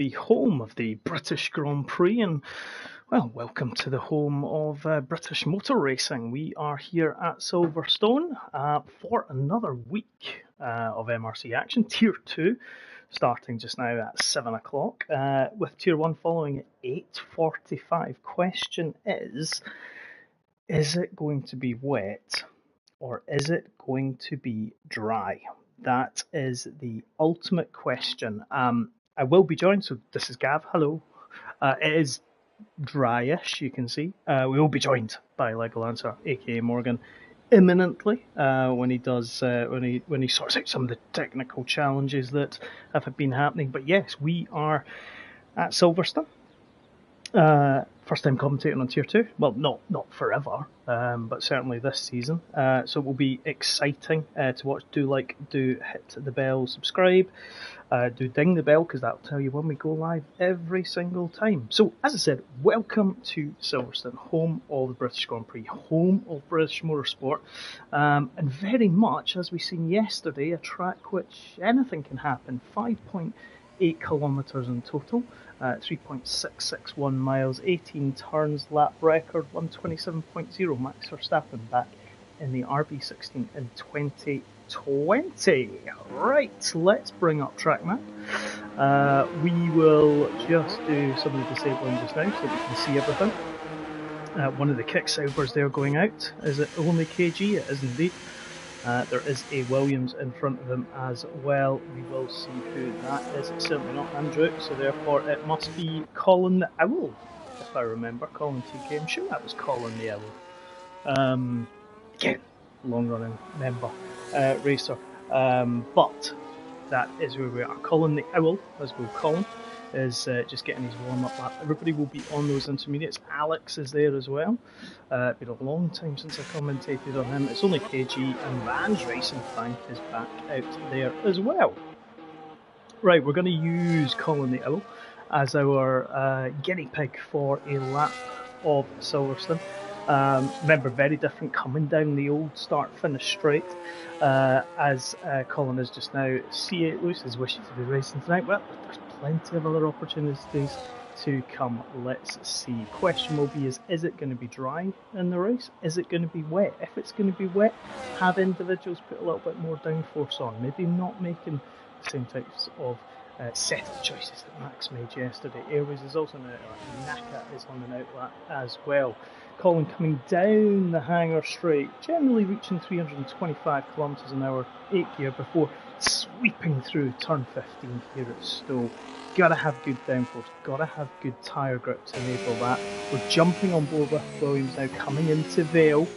the home of the British Grand Prix, and well, welcome to the home of British motor racing. We are here at Silverstone for another week of MRC action, Tier 2, starting just now at 7 o'clock, with Tier 1 following at 8:45. Question is it going to be wet or is it going to be dry? That is the ultimate question. I will be joined, so this is Gav, hello. It is dryish, you can see. We will be joined by Legolancer, aka Morgan, imminently when he sorts out some of the technical challenges that have been happening. But yes, we are at Silverstone. First time commentating on Tier 2. Well, not forever, but certainly this season. So it will be exciting to watch. Do hit the bell, subscribe, do ding the bell, because that'll tell you when we go live every single time. So, as I said, welcome to Silverstone, home of the British Grand Prix, home of British motorsport, and very much, as we seen yesterday, a track which anything can happen. 5.8 kilometres in total. 3.661 miles, 18 turns, lap record 127.0. Max Verstappen back in the RB16 in 2020. Right, let's bring up track map. We will just do some of the disabling just now so that we can see everything. One of the kick sabers there going out. Is it only KG? It is indeed. There is a Williams in front of him as well. We will see who that is. It's certainly not Andrew, so therefore it must be Colin the Owl, if I remember. Colin TK, I'm sure that was Colin the Owl. Again, long-running member, racer. But that is where we are. Colin the Owl, as we'll call him, is just getting his warm-up lap. Everybody will be on those intermediates. Alex is there as well. It's been a long time since I commentated on him. It's only KG, and Van's Racing Frank is back out there as well. Right, we're going to use Colin the Owl as our guinea pig for a lap of Silverstone. Remember, very different coming down the old start-finish straight, as Colin is just now C8 loose, is wishing to be racing tonight. Well, there's plenty of other opportunities to come. Let's see. Question will be, is it going to be dry in the race? Is it going to be wet? If it's going to be wet, have individuals put a little bit more downforce on. Maybe not making the same types of setup choices that Max made yesterday. Airways is also an outlap. Naka is on an outlap as well. Colin coming down the hangar straight, generally reaching 325 kilometres an hour, 8th gear, before sweeping through turn 15 here at Stowe. Gotta have good downforce, gotta have good tyre grip to enable that. We're jumping on board with Williams now, coming into Vale.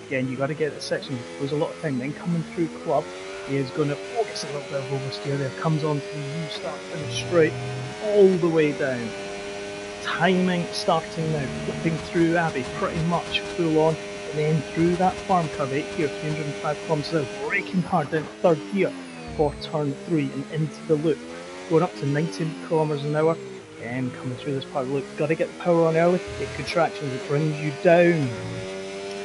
Again, you gotta get that section, there's a lot of time. Then coming through Club, he is going to focus a little bit of oversteer there, comes on to the U start finish straight, all the way down. Timing starting now, flipping through Abbey, pretty much full on, and then through that farm curve, 8th gear, 305 kilometres an hour, braking hard down 3rd gear for turn 3 and into the loop, going up to 19 kilometres an hour, and coming through this part of the loop. Got to get the power on early, get good traction as it brings you down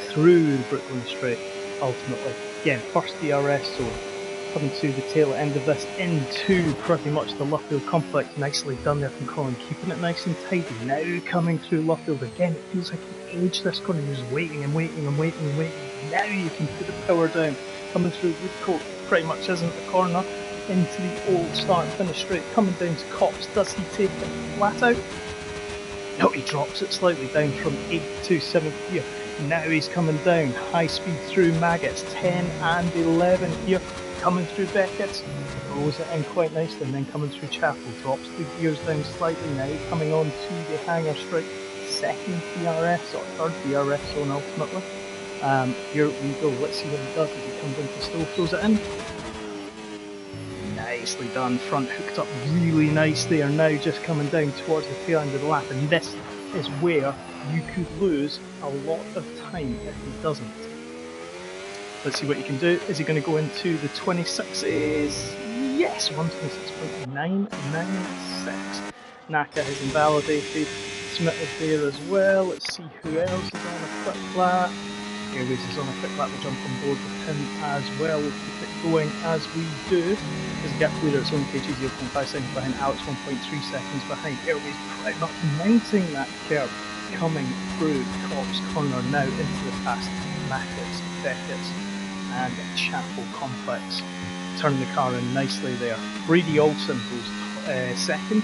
through the Brooklyn Straight, ultimately. Again, first DRS zone. Coming to the tail end of this into pretty much the Luffield complex. Nicely done there from Colin, keeping it nice and tidy. Now coming through Luffield again, it feels like you age this corner, you're just waiting and waiting and waiting and waiting. Now you can put the power down. Coming through Woodcote, pretty much isn't the corner, into the old start finish straight. Coming down to Cops, does he take it flat out? No, he drops it slightly down from 8th to 7th gear. Now he's coming down, high speed through Maggots, 10 and 11 here. Coming through Beckett's, throws it in quite nicely, and then coming through Chapel, drops the gears down slightly now, coming on to the hangar straight, 2nd DRS or 3rd DRS zone ultimately. Here we go, let's see what he does as he comes into Stowe, throws it in. Nicely done, front hooked up really nice there, now just coming down towards the tail end of the lap, and this is where you could lose a lot of time if he doesn't. Let's see what he can do. Is he going to go into the 26s? Yes, 126.996. Naka has invalidated. Smith is there as well. Let's see who else is on a quick lap. Airways is on a quick lap, we'll jump on board with him as well. We'll keep it going as we do. There's a gap leader, it's only KG 0.5 seconds behind, Alex 1.3 seconds behind. Airways pretty much mounting that curve, coming through Cops Corner now into the past Mackett's, Beckett's and Chapel Complex. Turning the car in nicely there. Brady Olsen goes second,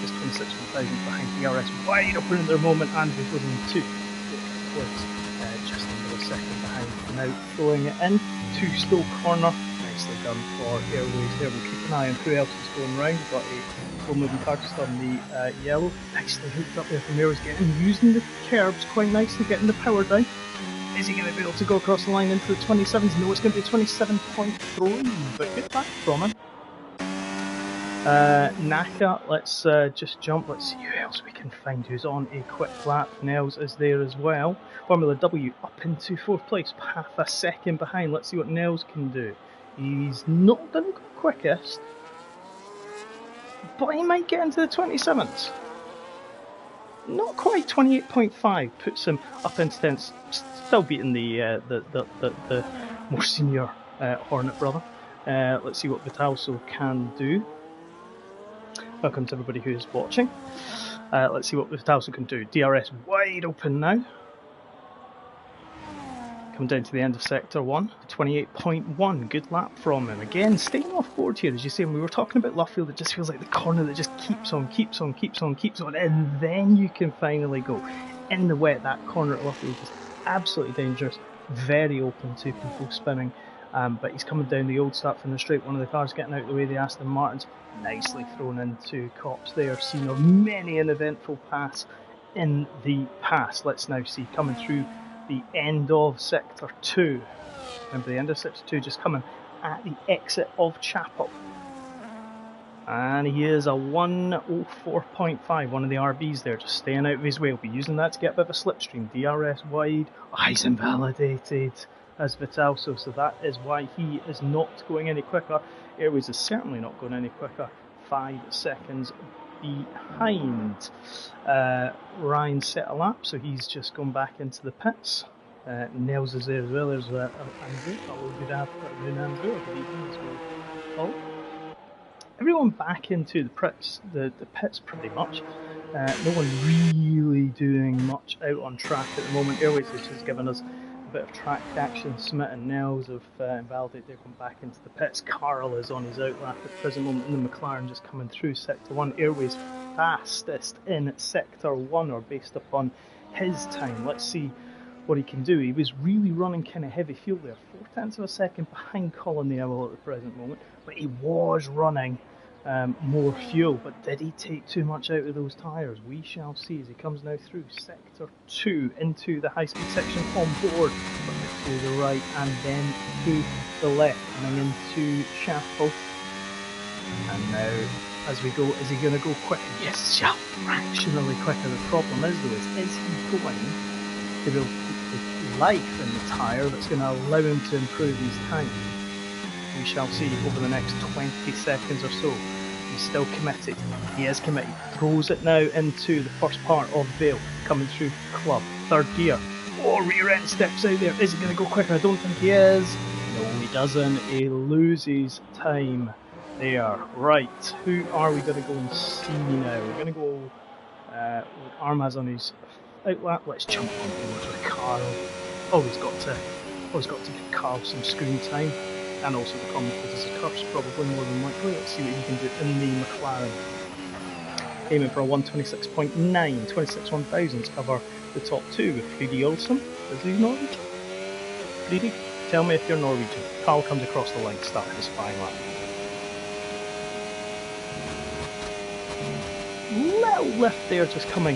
just 26,000 behind. DRS wide open in their moment, Andrews was in two. Just under a second behind. Now throwing it in to Stowe Corner. Nicely done for Airways there. We'll keep an eye on who else is going round. We've got a slow moving car just on the yellow. Nicely hooked up there from Airways, using the curbs quite nicely, getting the power down. Is he going to be able to go across the line into the 27s? No, it's going to be 27.3, but good back from him. Naka, let's just jump. Let's see who else we can find who's on a quick lap. Nels is there as well. Formula W up into 4th place, half a second behind. Let's see what Nels can do. He's not going to go quickest, but he might get into the 27s. Not quite. 28.5 puts him up into 10th, still beating the more senior Hornet brother. Let's see what Vitalso can do. Welcome to everybody who's watching. Let's see what Vitalso can do. DRS wide open now. Come down to the end of Sector 1. 28.1. Good lap from him. Again, staying off board here, as you see. When we were talking about Luffield, it just feels like the corner that just keeps on, and then you can finally go. In the wet, that corner at Luffield is absolutely dangerous. Very open to people spinning. But he's coming down the old start from the straight. One of the cars getting out of the way, the Aston Martins. Nicely thrown into Cops there. Seen of many an eventful pass in the past. Let's now see coming through the end of Sector 2. Remember, the end of Sector 2 just coming at the exit of Chapel. And he is a 1:04.5, one of the RBs there, just staying out of his way. He'll be using that to get a bit of a slipstream. DRS wide. Oh, he's invalidated as Vitalso, so that is why he is not going any quicker. Airways is certainly not going any quicker. 5 seconds behind. Ryan set a lap, so he's just gone back into the pits. Nels is there as well. There's Andrew. Hello, good afternoon, Andrew. Good evening as well. Oh. Everyone back into the pits pretty much. No one really doing much out on track at the moment. Airways has just given us a bit of track action. Smith and Nels have invalidated. They've gone back into the pits. Carl is on his outlap at the present moment, and the McLaren just coming through Sector 1. Airways fastest in Sector 1, or based upon his time. Let's see what he can do. He was really running kind of heavy fuel there, 0.4 of a second behind Colin Newell at the present moment, but he was running more fuel. But did he take too much out of those tyres? We shall see as he comes now through Sector 2 into the high-speed section on board, to the right and then to the left, coming into Chapel. And now, as we go, is he going to go quicker? Yes, fractionally quicker. The problem is though, is he going to be able to keep the life in the tyre that's going to allow him to improve his time? We shall see over the next 20 seconds or so. He's still committed. He is committed. Throws it now into the first part of Vale, coming through Club. Third gear. Oh, rear end steps out there. Is he going to go quicker? I don't think he is. No, he doesn't. He loses time there. Right, who are we going to go and see now? We're going to go with Armaz on his outlap. Let's jump on board with Carl. Always got to give Carl some screen time. And also the commentators a curse, probably more than likely. Let's see what he can do in the McLaren. Aiming for a 126.9, 26 1,000s cover the top two with Brady Olsen. Is he Norwegian? Brady, tell me if you're Norwegian. Carl comes across the line, start his fine lap. Little lift there, just coming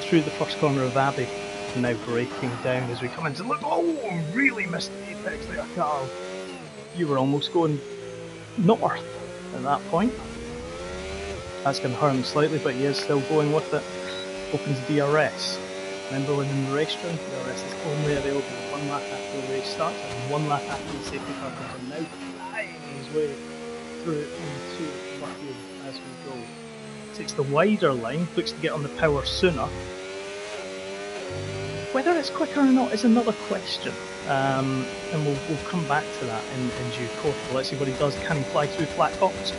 through the first corner of Abbey. Now braking down as we come into look. Oh, really missed the apex there, Carl. You were almost going north at that point. That's going to hurt him slightly, but he is still going with it. Opens DRS. Remember when in the racetrack, DRS is only available 1 lap after the race starts, and 1 lap after the safety car comes in. Now flying his way through into Luffield as we go. Takes the wider line, looks to get on the power sooner. Whether it's quicker or not is another question, and we'll come back to that in due course. But let's see what he does. Can he fly through flat tops?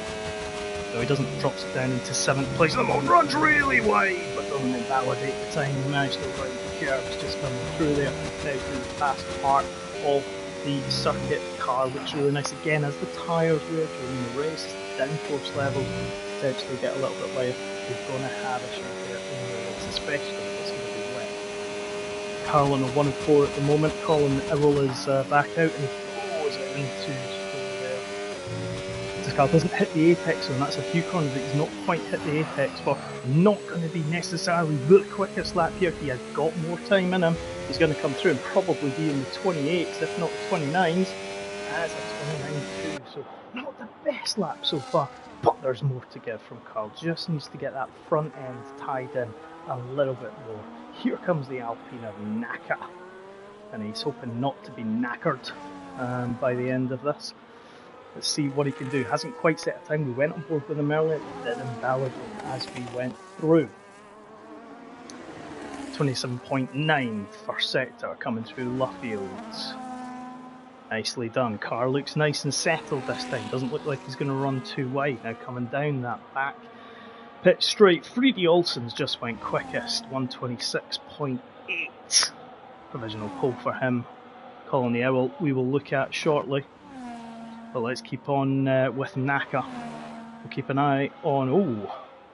No, he doesn't. Drops it down into 7th place. The moment runs really wide, but doesn't invalidate the time. He managed to ride the curves just coming through there, now through the fast part of the circuit. Car looks really nice again as the tyres wear during the race. Downforce levels potentially get a little bit lighter. We're going to have a shot there in the race, especially if it's going to be wet. Carl on a 1-4 at the moment. Colin Ewell is back out and he throws it into there. This car doesn't hit the apex, and that's a few corners that he's not quite hit the apex for. Not going to be necessarily the quickest lap here. He has got more time in him. He's going to come through and probably be in the 28s, if not the 29s. That's a 29.2, so not the best lap so far, but there's more to give from Carl. Just needs to get that front end tied in a little bit more. Here comes the Alpine of Naka, and he's hoping not to be knackered by the end of this. Let's see what he can do. Hasn't quite set a time. We went on board with him earlier, did invalidate as we went through. 27.9 first sector coming through Luffield. Nicely done. Car looks nice and settled this time. Doesn't look like he's going to run too wide. Now coming down that back pit straight. Freedy Olsen's just went quickest. 126.8. Provisional pole for him. Colin the Owl we will look at shortly. But let's keep on with Naka. We'll keep an eye on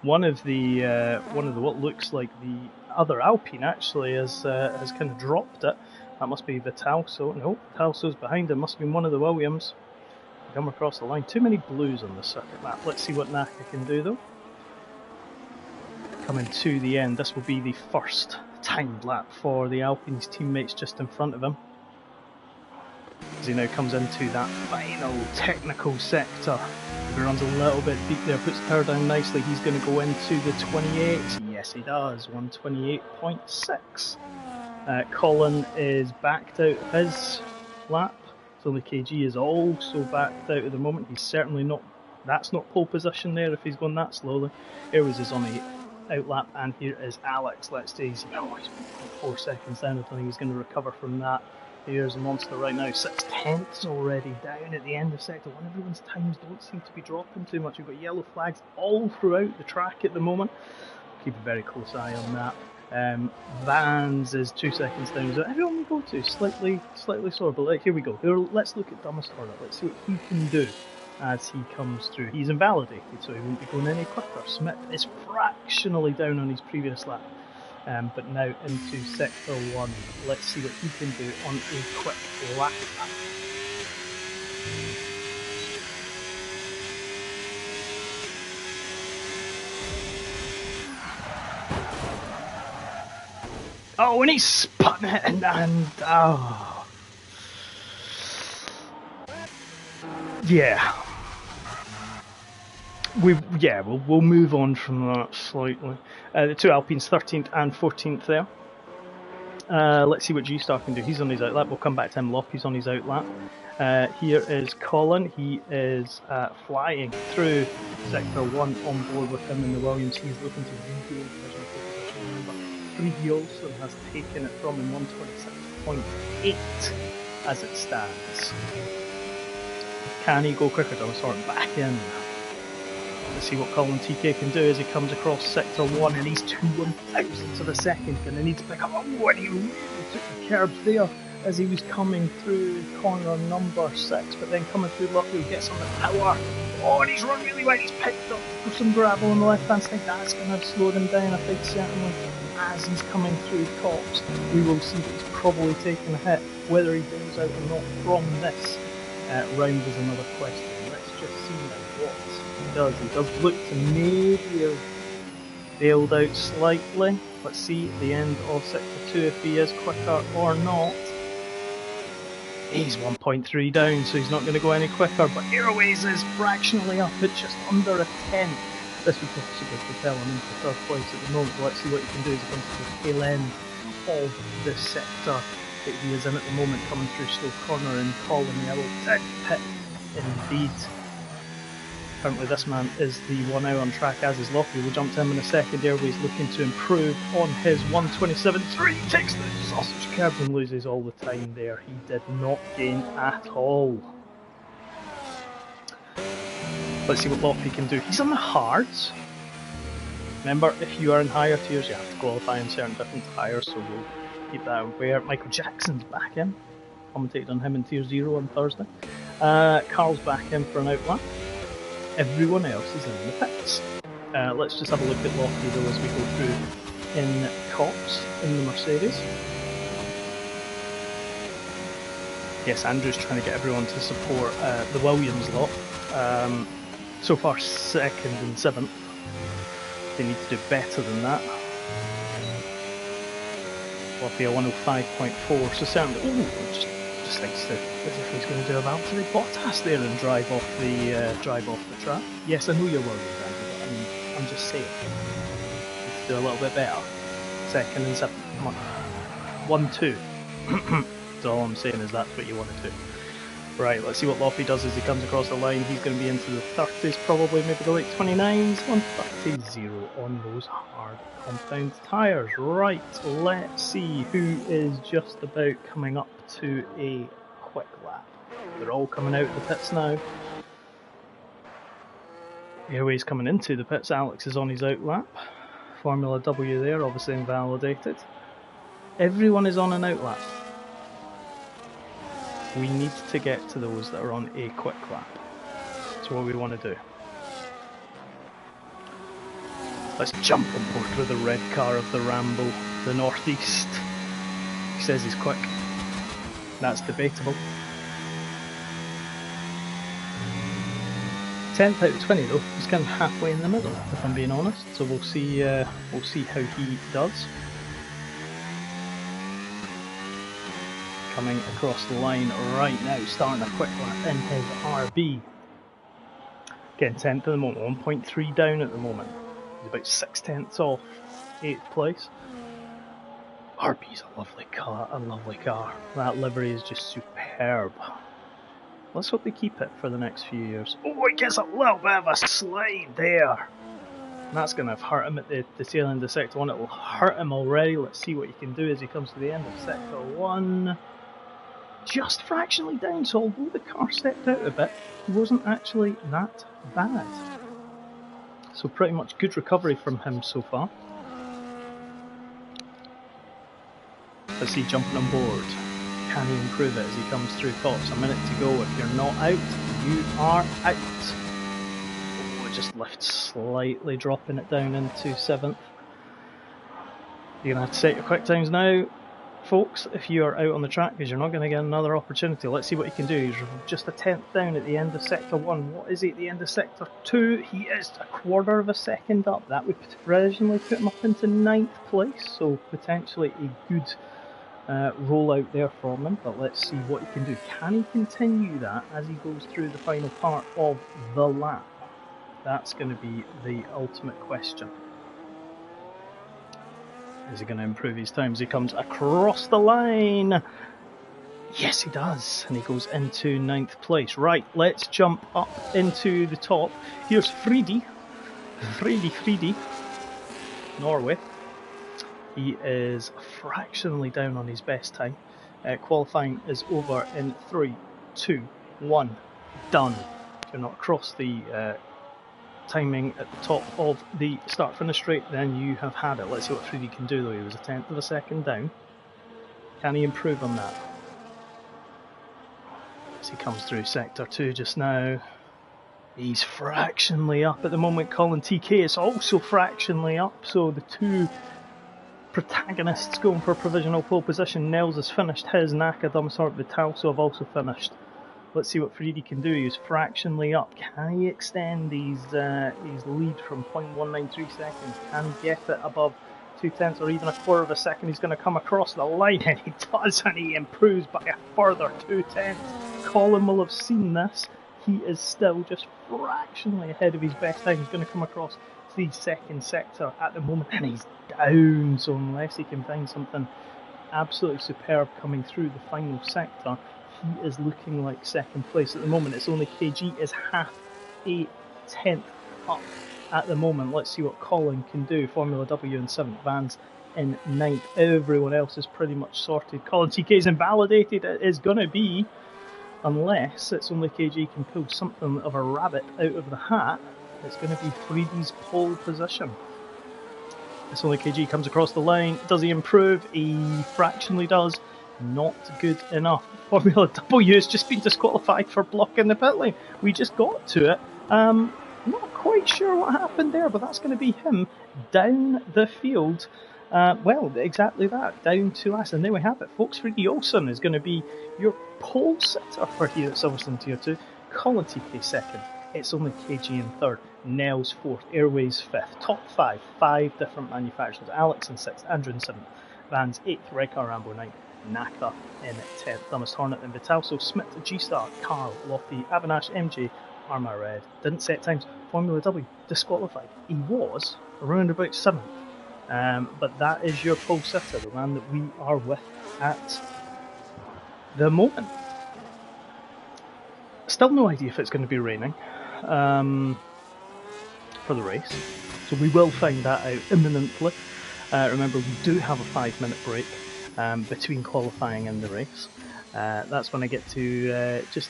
one of the what looks like the other Alpine actually has kind of dropped it. That must be Vitalso. No, Vitalso's behind him. Must have been one of the Williams. Come across the line. Too many blues on the circuit map. Let's see what Naka can do though. Coming to the end. This will be the first timed lap for the Alpine's teammates just in front of him. As he now comes into that final technical sector. He runs a little bit deep there, puts the power down nicely. He's going to go into the 28s. Yes, he does. 128.6. Colin is backed out of his lap. Only KG is also backed out at the moment. He's certainly not. That's not pole position there if he's going that slowly. Airways is on the out lap, and here is Alex. Let's see. He's 4 seconds down. I don't think he's going to recover from that. Here's a monster right now, 6/10 already down at the end of sector 1. Everyone's times don't seem to be dropping too much. We've got yellow flags all throughout the track at the moment. Keep a very close eye on that. Vans is 2 seconds down. So everyone we go to slightly slower, but here we go. Let's look at Thomas Horner. Let's see what he can do as he comes through. He's invalidated, so he won't be going any quicker. Smith is fractionally down on his previous lap. But now into sector 1. Let's see what he can do on a quick lap. Oh, and he spun it and oh. Yeah. We'll move on from that slightly. The two Alpines, 13th and 14th there. Let's see what G-Star can do. He's on his out lap. We'll come back to him. Lockie's on his out lap. Here is Colin. He is flying through sector 1 on board with him in the Williams. He's looking to regain provisional position. Remember, Prix also has taken it from him, 126.8 as it stands. Can he go quicker? I'll sort of back in. Let's see what Colin TK can do as he comes across sector 1, and he's 2/1000ths of a second. Gonna need to pick up. Oh, and he really took the curbs there as he was coming through corner number 6, but then coming through luckily gets on the power. Oh, and he's run really well. He's picked up some gravel on the left hand side. That's going to slow him down, I think, certainly. As he's coming through tops, we will see that he's probably taken a hit. Whether he goes out or not from this round is another question. Let's just see what he does. He does look to maybe have bailed out slightly. Let's see at the end of sector 2 if he is quicker or not. He's 1.3 down, so he's not going to go any quicker, but Airways is fractionally up at just under a 10th. This would possibly propel him into third place at the moment. Let's see what he can do as he comes to the tail end of this sector that he is in at the moment, coming through slow corner and Colin Yellow did pit indeed. Apparently this man is the one out on track, as is Lockie. We'll jump to him in a second. Airways looking to improve on his 1:27.3. Takes the sausage curb and loses all the time there. He did not gain at all. Let's see what Lockie can do. He's on the hards. Remember, if you are in higher tiers, you have to qualify in certain different tires, so we'll keep that aware. Michael Jackson's back in. Commentated on him in Tier 0 on Thursday. Carl's back in for an outlap. Everyone else is in the pits. Let's just have a look at Lockie though as we go through in Cops in the Mercedes. Yes, Andrew's trying to get everyone to support the Williams lot. So far 2nd and 7th. They need to do better than that. Lockie a 105.4, so certainly, just likes to, as if he's going to do a Valtteri Bottas there and drive off the track. Yes, I know you're worried, Andrew, but I mean, I'm just saying. Need to do a little bit better. 2nd and 7th, come on. 1-2. That's all I'm saying is that's what you want to do. Right, let's see what Lofty does as he comes across the line. He's going to be into the 30s, probably, maybe the late 29s. 130 on those hard compound tyres. Right, let's see who is just about coming up to a quick lap. They're all coming out of the pits now. Airways coming into the pits. Alex is on his out lap. Formula W there, obviously invalidated. Everyone is on an out lap. We need to get to those that are on a quick lap. That's what we want to do. Let's jump on board with the red car of the Rambo, the Northeast. He says he's quick. That's debatable. 10th out of 20 though. He's kind of halfway in the middle, if I'm being honest. So we'll see how he does. Coming across the line right now, starting a quick lap in his RB. Getting 10th at the moment, 1.3 down at the moment. He's about 6/10 off 8th place. RB's a lovely car, That livery is just superb. Let's hope they keep it for the next few years. Oh, he gets a little bit of a slide there. And that's going to have hurt him at the tail end of Sector 1. It will hurt him already. Let's see what he can do as he comes to the end of Sector 1. Just fractionally down, so although the car stepped out a bit, he wasn't actually that bad. So pretty much good recovery from him so far. Let's see, jumping on board. Can he improve it as he comes through tops? A minute to go. If you're not out, you are out. Oh, just left slightly, dropping it down into 7th. You're going to have to set your quick times now, folks, if you are out on the track, because you're not going to get another opportunity. Let's see what he can do. He's just a 10th down at the end of Sector 1. What is he at the end of Sector 2? He is a 1/4 of a second up. That would provisionally put him up into 9th place, so potentially a good rollout there from him. But let's see what he can do. Can he continue that as he goes through the final part of the lap? That's going to be the ultimate question. Is he going to improve his times? He comes across the line. Yes, he does. And he goes into 9th place. Right, let's jump up into the top. Here's Fridi, Norway. He is fractionally down on his best time. Qualifying is over in 3, 2, 1. Done. If you're not across the timing at the top of the start finish straight, then you have had it. Let's see what Fridi can do though. He was a 10th of a second down. Can he improve on that? As he comes through Sector 2 just now. He's fractionally up at the moment. Colin TK is also fractionally up, so the two protagonists going for provisional pole position. Nels has finished his, Naka, Dumsort, Vitalso have also finished. Let's see what Fridi can do. He's fractionally up. Can he extend his lead from 0.193 seconds? Can he get it above 2/10 or even a 1/4 of a second? He's going to come across the line, and he does, and he improves by a further 2/10. Colin will have seen this. He is still just fractionally ahead of his best time. He's going to come across the 2nd sector at the moment, and he's down. So unless he can find something absolutely superb coming through the final sector, he is looking like 2nd place at the moment. It's only KG is half a 10th up at the moment. Let's see what Colin can do. Formula W in 7th, Vans in 9th. Everyone else is pretty much sorted. Colin TK is invalidated. It is going to be, unless it's only KG can pull something of a rabbit out of the hat, it's going to be Freedy's pole position. It's only KG comes across the line. Does he improve? He fractionally does. Not good enough. Formula W has just been disqualified for blocking the pit lane. We just got to it. Not quite sure what happened there, but that's going to be him down the field. Well, exactly that, down to last. And there we have it, folks. Freddie Olsen is going to be your pole sitter for here at Silverstone Tier 2. Colin TK second. It's only KG in third. Nels fourth. Airways fifth. Top five. 5 different manufacturers. Alex in sixth. Andrew in seventh. Vans eighth. Redcar Rambo ninth. Naka in 10th. Thomas Hornet in Vitalso. Smith, G-Star, Carl, Lofty, Avanash, MJ, Arma Red. Didn't set times. Formula W disqualified. He was around about 7th. But that is your pole sitter, the man that we are with at the moment. Still no idea if it's going to be raining for the race. So we will find that out imminently. Remember, we do have a 5-minute break between qualifying and the race. That's when I get to just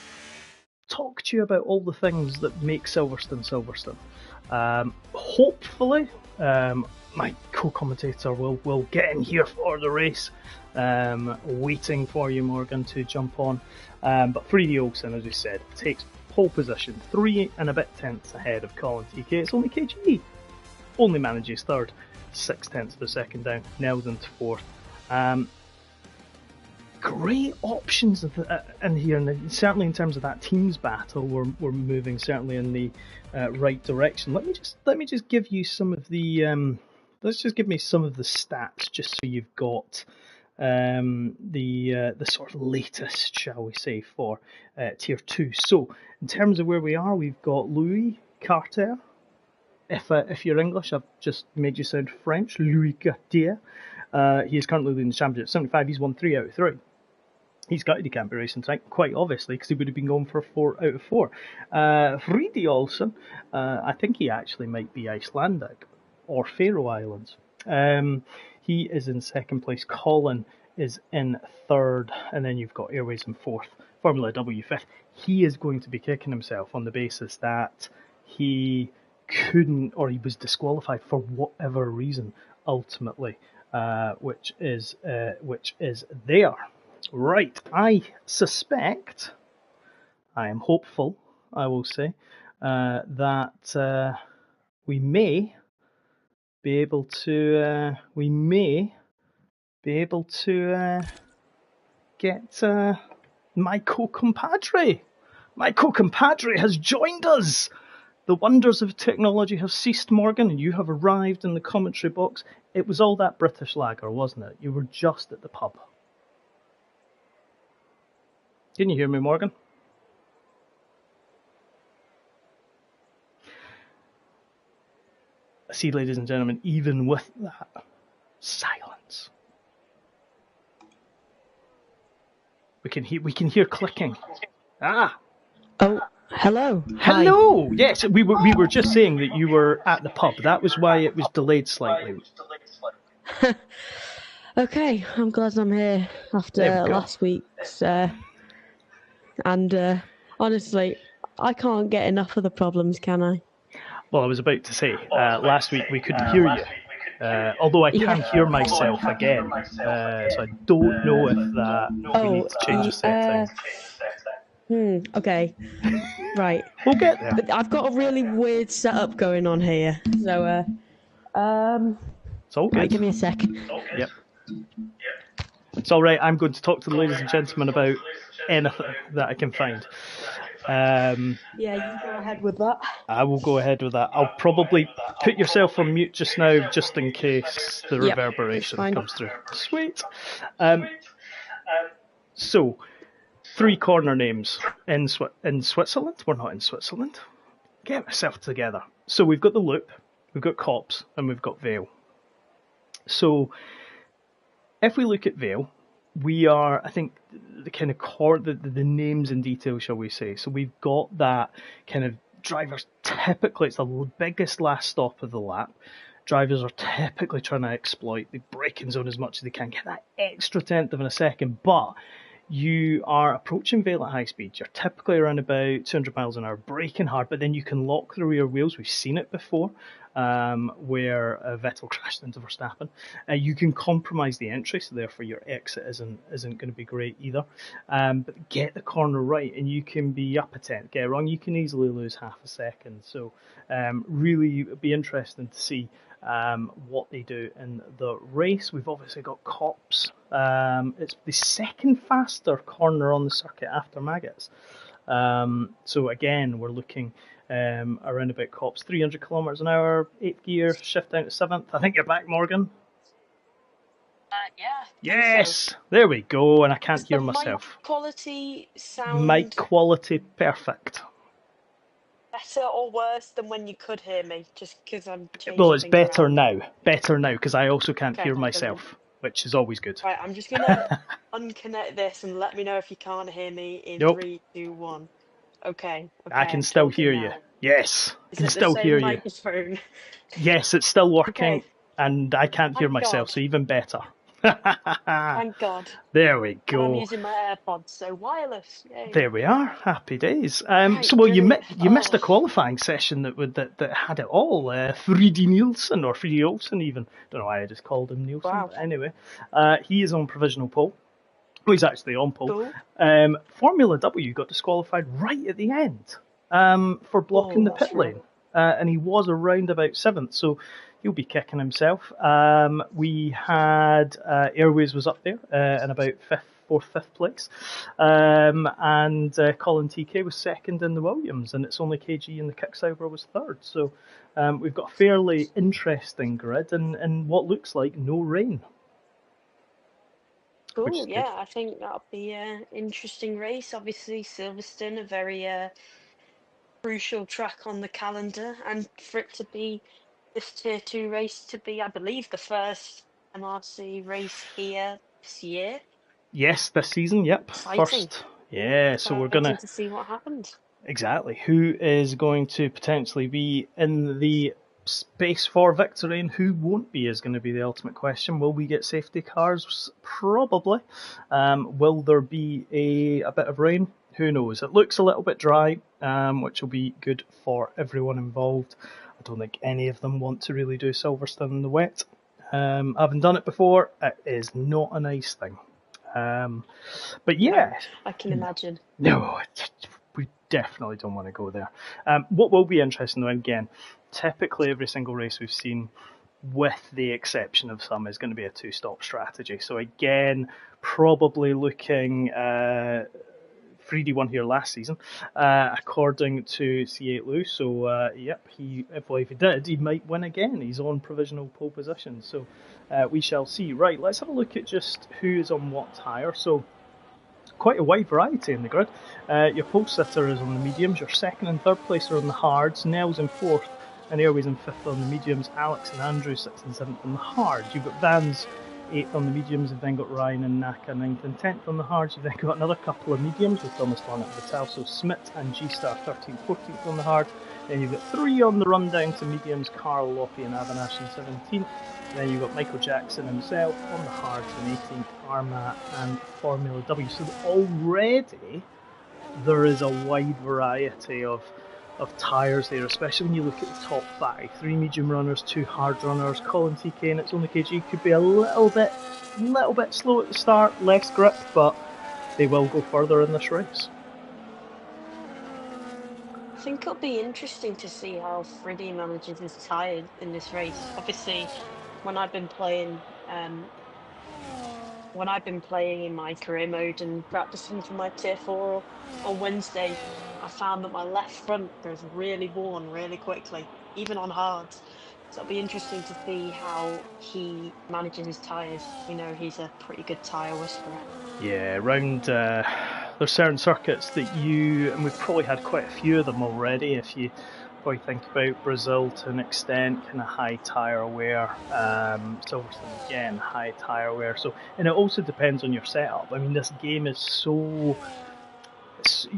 talk to you about all the things that make Silverstone Silverstone. Hopefully, my co-commentator will get in here for the race, waiting for you, Morgan, to jump on. But Freddie Olsen, as we said, takes pole position, 3 and a bit tenths ahead of Colin TK. It's only KG. Only manages third, 6 tenths of a second down. Nelson to fourth. Great options in here, and certainly in terms of that teams battle, we're moving certainly in the right direction. Let me just give you some of the let's just give me some of the stats, just so you've got the sort of latest, shall we say, for Tier 2. So in terms of where we are, we've got Louis Carter. If you're English, I've just made you sound French. Louis Carter. He is currently leading the championship. 75. He's won 3 out of 3. He's gutted he can't be racing tonight, quite obviously, because he would have been going for 4 out of 4. Freddie Olsen, I think he actually might be Icelandic or Faroe Islands. He is in second place. Colin is in third, and then you've got Airways in fourth. Formula W fifth. He is going to be kicking himself on the basis that he couldn't, or he was disqualified for whatever reason, ultimately, which is there. Right, I suspect, I am hopeful, I will say, that we may be able to get my co-compadre. My co-compadre has joined us. The wonders of technology have ceased, Morgan, and you have arrived in the commentary box. It was all that British lager, wasn't it? You were just at the pub. Can you hear me, Morgan? See, ladies and gentlemen, even with that silence, we can hear clicking. Ah. Oh, hello. Hello. Hi. Yes, we were just saying that you were at the pub. That was why it was delayed slightly. Okay, I'm glad I'm here after last week's. And honestly, I can't get enough of the problems, can I? Well, I was about to say, last week we couldn't hear you. Although I can hear myself again. So I don't know if we need to change the settings. Okay. Right. We'll get there. But I've got a really weird setup going on here. So, it's all good. Right, give me a sec. Yep. It's all right. I'm going to talk to the ladies and gentlemen about anything that I can find. Yeah, you go ahead with that. I will go ahead with that. I'll probably put yourself on mute just now, just in case the reverberation comes through. Sweet. So, 3 corner names in Switzerland. We're not in Switzerland. Get myself together. So we've got the Loop, we've got Cops, and we've got Vale. So, if we look at Vale, we are, I think, the kind of core, the names and details, shall we say. So we've got that kind of drivers typically, it's the biggest last stop of the lap. Drivers are typically trying to exploit the braking zone as much as they can, get that extra tenth of a second, but you are approaching Vale at high speed. You're typically around about 200 miles an hour, braking hard, but then you can lock the rear wheels. We've seen it before, where Vettel crashed into Verstappen. You can compromise the entry, so therefore your exit isn't going to be great either. But get the corner right, and you can be up a tenth. Get it wrong, you can easily lose half a second. So really be interesting to see what they do in the race. We've obviously got Cops. It's the second faster corner on the circuit after Maggots. So again, we're looking around about Cops, 300 kilometers an hour, 8th gear, shift down to 7th. I think you're back, Morgan. Yeah. Yes, so. There we go, and I can't hear the myself. Mic quality sound mic quality perfect. Better or worse than when you could hear me? Just because I'm changing. Well, it's better now. Better now because I also can't hear myself, which is always good. Right, I'm just gonna unconnect this and let me know if you can't hear me in 3, 2, 1. Okay. I can still hear you. Yes, I can still hear you. Microphone? Yes, it's still working, and I can't hear myself, so even better. Thank God. There we go. And I'm using my AirPods, so wireless. Yay. There we are. Happy days. So, well, you missed a qualifying session that had it all. Freddie Nielsen, or Freddie Olsen even. Don't know why I just called him Nielsen. Wow. But anyway, he is on provisional pole. Well, he's actually on pole. Cool. Formula W got disqualified right at the end for blocking the pit lane. And he was around about 7th, so he'll be kicking himself. We had Airways was up there in about 4th, 5th place. And Colin TK was 2nd in the Williams, and it's only KG in the Kicksauber was 3rd. So we've got a fairly interesting grid and what looks like no rain. Cool, yeah, I think that'll be an interesting race. Obviously, Silverstone, a very crucial track on the calendar, and for it to be this Tier 2 race to be, I believe, the first MRC race here this year. Yes, this season, yep. Exciting. First. Yeah, so we're going to see what happens. Exactly. Who is going to potentially be in the space for victory and who won't be is going to be the ultimate question. Will we get safety cars? Probably. Will there be a bit of rain? Who knows? It looks a little bit dry, which will be good for everyone involved. I don't think any of them want to really do Silverstone in the wet. Having done it before, it is not a nice thing. But yeah. I can imagine. No, we definitely don't want to go there. What will be interesting though, and again, typically every single race we've seen, with the exception of some, is going to be a 2-stop strategy. So again, probably looking... Freddie won here last season, according to C8 Lou. So, yep, if he did, he might win again. He's on provisional pole position. So, we shall see. Right, let's have a look at just who is on what tyre. So, quite a wide variety in the grid. Your pole sitter is on the mediums. Your 2nd and 3rd place are on the hards. Nels in 4th, and Airways in 5th on the mediums. Alex and Andrew 6th and 7th on the hards. You've got Vans 8th on the mediums, you've then got Ryan and Naka 9th and 10th on the hards. You've then got another couple of mediums with Thomas Barnett and Vital, so Smith and G-Star 13th, 14th on the hard. Then you've got 3 on the rundown to mediums, Carl, Loppy and Avanash in 17th. Then you've got Michael Jackson himself on the hards in 18th, Armat and Formula W. So already there is a wide variety of tyres there, especially when you look at the top 5. 3 medium runners, 2 hard runners. Colin TK and It's Only KG could be a little bit slow at the start, less grip, but they will go further in this race. I think it'll be interesting to see how Freddie manages his tyres in this race. Obviously, when I've been playing in my career mode and practicing for my Tier 4 on Wednesday, I found that my left front goes really worn really quickly, even on hards. So it'll be interesting to see how he manages his tyres. You know, he's a pretty good tyre whisperer. Yeah, around there's certain circuits that and we've probably had quite a few of them already. If you probably think about Brazil to an extent, kind of high tyre wear. Silverstone again, high tyre wear. So, and it also depends on your setup. I mean, this game is so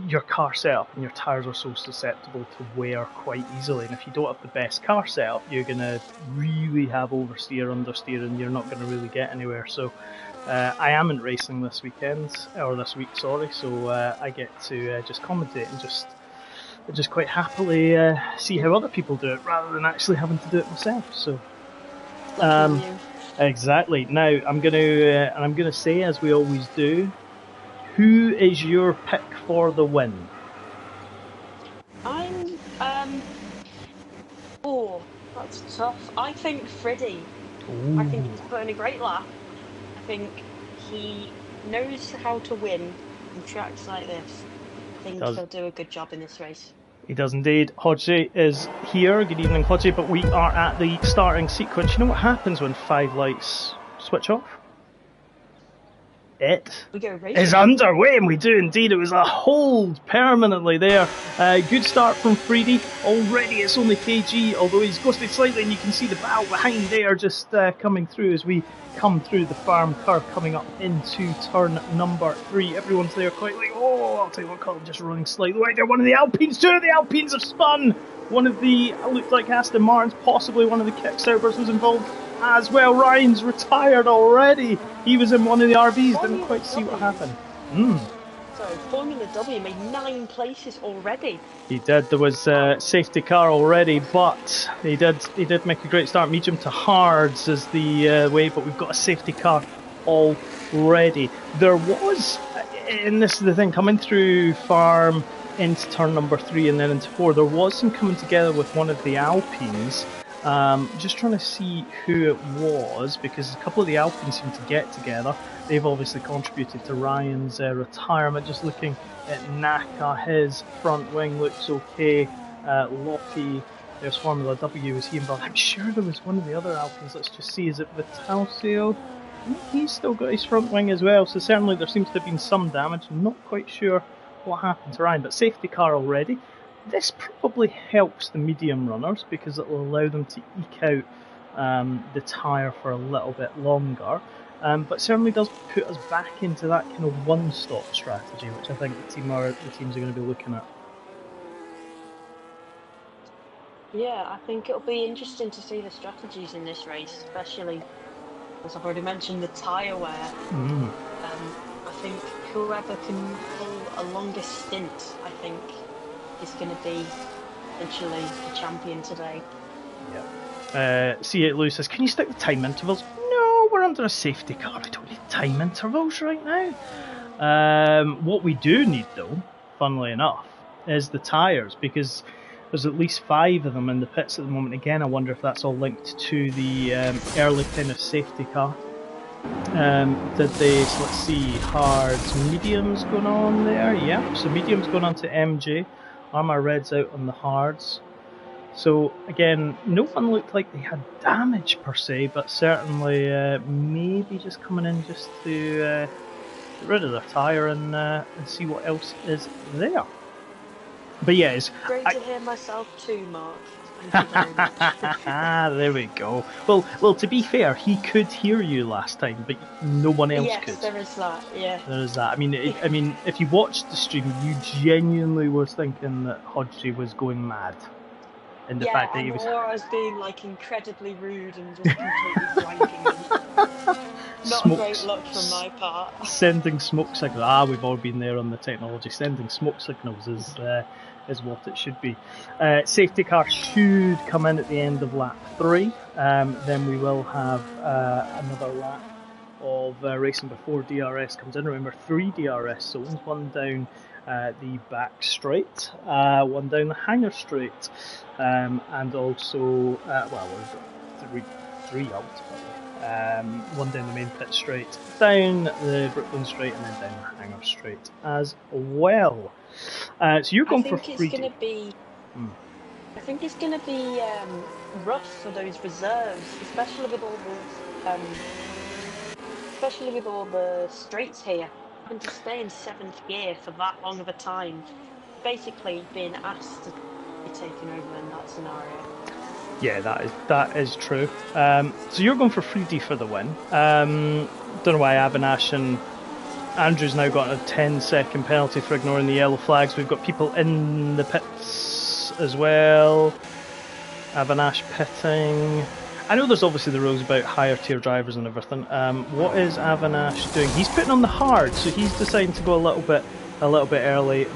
your car setup and your tyres are so susceptible to wear quite easily, and if you don't have the best car setup, you're going to really have oversteer, understeer, and you're not going to really get anywhere. So I am in racing this weekend, or this week, sorry, so I get to just commentate and just quite happily see how other people do it rather than actually having to do it myself. So exactly. Now I'm gonna say, as we always do, who is your pick for the win? That's tough. I think Freddie. Ooh. I think he's putting a great lap. I think he knows how to win in tracks like this. I think he'll do a good job in this race. He does indeed. Hodgie is here. Good evening, Hodgie. But we are at the starting sequence. You know what happens when 5 lights switch off? It is underway, and we do indeed. It was a hold permanently there. Good start from Freddie. Already it's only KG, although he's ghosted slightly, and you can see the bow behind there just coming through as we come through the farm curve, coming up into turn number 3. Everyone's there quite like, oh, I'll tell you what, Colin, just running slightly right there. One of the Alpines, 2 of the Alpines have spun. One of the, looked like Aston Martins, possibly one of the Kicksaubers was involved as well. Ryan's retired already. He was in one of the RVs, didn't quite see what happened. Sorry, Formula W made 9 places already. He did. There was a safety car already, but he did make a great start. Medium to hards is the way, but we've got a safety car already. There was, and this is the thing, coming through farm into turn number 3 and then into 4, there was some coming together with one of the Alpines. Just trying to see who it was, because a couple of the Alpines seem to get together. They've obviously contributed to Ryan's retirement. Just looking at Naka, his front wing looks okay. Lockie, there's Formula W, is he involved? I'm sure there was one of the other Alpines. Let's just see, is it Vitalcio? He's still got his front wing as well, so certainly there seems to have been some damage. I'm not quite sure what happened to Ryan, but safety car already. This probably helps the medium runners because it will allow them to eke out the tyre for a little bit longer, but certainly does put us back into that kind of one-stop strategy, which I think the teams are going to be looking at. Yeah, I think it'll be interesting to see the strategies in this race, especially, as I've already mentioned, the tyre wear. I think whoever can pull a longer stint, I think, is going to be essentially the champion today. Yeah. C8 Lewis says, can you stick the time intervals? No, we're under a safety car. We don't need time intervals right now. What we do need, though, funnily enough, is the tyres, because there's at least 5 of them in the pits at the moment. Again, I wonder if that's all linked to the early kind of safety car. Did they, so let's see, hards, mediums going on there? Yeah, so mediums going on to MJ. Armour Red's out on the hards. So again, no one looked like they had damage per se, but certainly maybe just coming in just to get rid of their tyre and see what else is there. But yeah, it's great to hear myself too, Mark. Thank you very much. There we go. Well, to be fair, he could hear you last time, but no one else could. Yes, there is that. Yeah, there is that. I mean, if you watched the stream, you genuinely were thinking that Hodgie was going mad, in the fact that he was. Or I was being like incredibly rude and just completely flanking him. Not a great look from my part. Sending smoke signals. We've all been there on the technology. Sending smoke signals is what it should be. Safety car should come in at the end of lap 3. Then we will have another lap of racing before DRS comes in. Remember, 3 DRS zones, one down the back straight, one down the hanger straight, and also, we've got three ultimately. One down the main pit straight, down the Brooklyn straight, and then down the hanger straight as well. So you're going for free. I think it's going to be rough for those reserves, especially with all the straights here. Having to stay in 7th gear for that long of a time, basically being asked to be taken over in that scenario. Yeah, that is true. So you're going for Freddie for the win. Don't know why Avinash and Andrew's now got a 10-second penalty for ignoring the yellow flags. We've got people in the pits as well. Avanash pitting. I know there's obviously the rules about higher tier drivers and everything. What is Avanash doing? He's putting on the hard, so he's deciding to go a little bit early.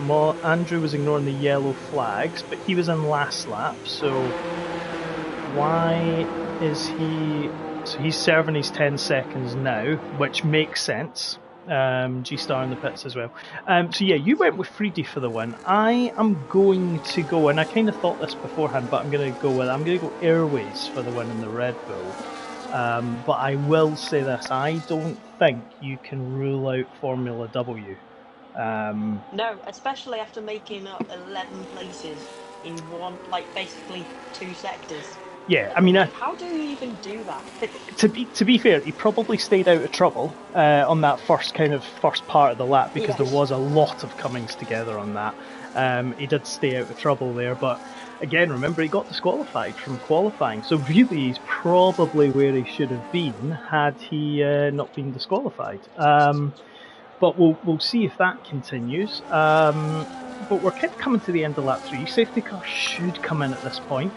Andrew was ignoring the yellow flags, but he was in last lap, so why is he... So he's serving his 10 seconds now, which makes sense. G-Star in the pits as well. So yeah, you went with Freedy for the win. I am going to go, and I kind of thought this beforehand, but I'm going to go Airways for the win in the Red Bull. But I will say this, I don't think you can rule out Formula W. No, especially after making up 11 places in one, like basically 2 sectors. Yeah, I mean, how do you even do that? To be fair, he probably stayed out of trouble on that first part of the lap because there was a lot of comings together on that. He did stay out of trouble there, but again, remember he got disqualified from qualifying, so really he's probably where he should have been had he not been disqualified. But we'll see if that continues. But we're kind of coming to the end of lap 3. Safety car should come in at this point.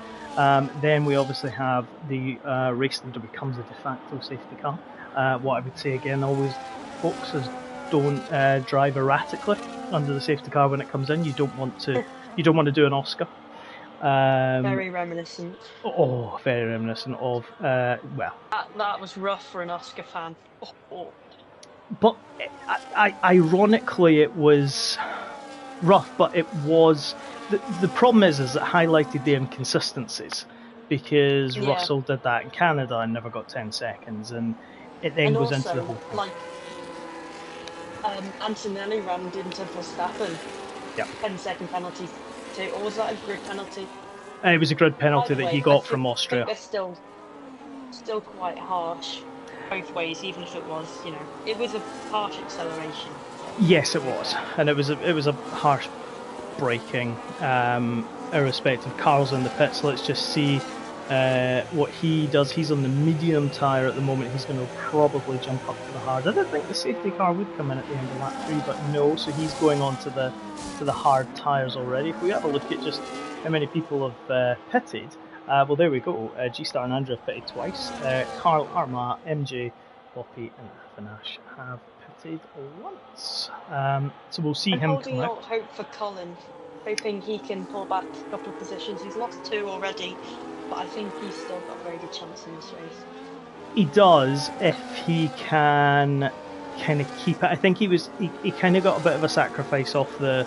Then we obviously have the race leader becomes a de facto safety car. What I would say again always, folks, is don't drive erratically under the safety car when it comes in. You don't want to do an Oscar. Very reminiscent. Oh, very reminiscent of well. That was rough for an Oscar fan. Oh. But ironically, it was rough, but it was. The problem is it highlighted the inconsistencies because Russell did that in Canada and never got 10 seconds, and it then goes into the whole thing. Like, Antonelli rammed into Verstappen. 10-second penalty too, or was that a grid penalty? It was a grid penalty that he got from Austria. I think they're still quite harsh both ways, even if it was, it was a harsh acceleration. Yes, it was, and it was a harsh braking, irrespective. Carl's in the pits. Let's just see what he does. He's on the medium tyre at the moment. He's going to probably jump up to the hard. I didn't think the safety car would come in at the end of lap 3, but no, so he's going on to the hard tyres already. If we have a look at just how many people have pitted, well, there we go. G-Star and Andrew have pitted twice. Carl, Arma, MJ, Boppy and Avanash have pitted once. So we'll see him come out. I'm holding out hope for Colin, hoping he can pull back a couple of positions. He's lost 2 already, but I think he's still got a very good chance in this race. He does, if he can kind of keep it. I think he kind of got a bit of a sacrifice off the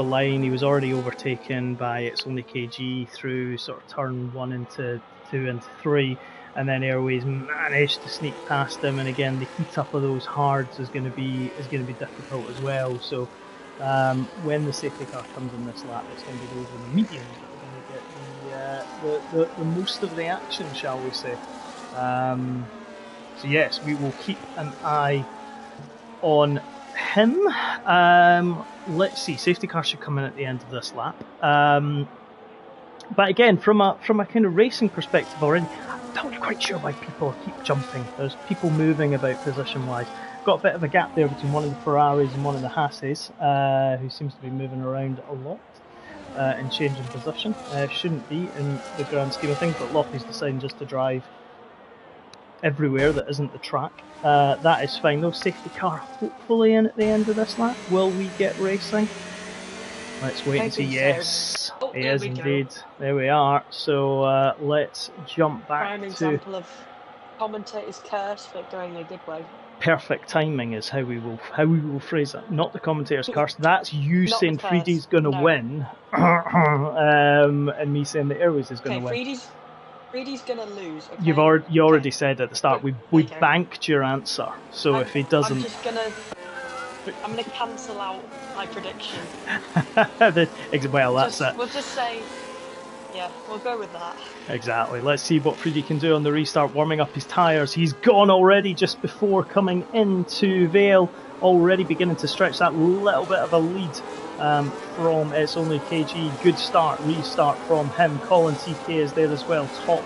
line. He was already overtaken by It's Only KG through sort of turn 1 into 2 into 3, and then Airways managed to sneak past him. And again, the heat up of those hards is going to be difficult as well. So when the safety car comes in this lap, it's going to be those in the mediums that are going to get the most of the action, shall we say. So yes, we will keep an eye on him. Let's see, safety car should come in at the end of this lap. But again, from a kind of racing perspective already, I'm not quite sure why people keep jumping. There's people moving about position-wise. Got a bit of a gap there between one of the Ferraris and one of the Hasses, who seems to be moving around a lot and changing position. Shouldn't be in the grand scheme of things, but Loppy's deciding just to drive everywhere that isn't the track. That is fine though. Safety car hopefully in at the end of this lap. Will we get racing? Let's wait and see. Yes, it is indeed. There we are. So let's jump back Prime example of commentator's curse, but going a good way. Perfect timing is how we will phrase it. Not the commentator's curse. That's you saying Freedy's going to win, and me saying the Airways is going to win. Freedy's going to lose. Okay? You already said at the start. We banked your answer. So if he doesn't, I'm gonna cancel out my prediction. Well, that's it. We'll just say, yeah, we'll go with that. Exactly. Let's see what Freedy can do on the restart, warming up his tyres. He's gone already just before coming into Vale, already beginning to stretch that little bit of a lead from It's Only KG. Good start, restart from him. Colin TK is there as well, top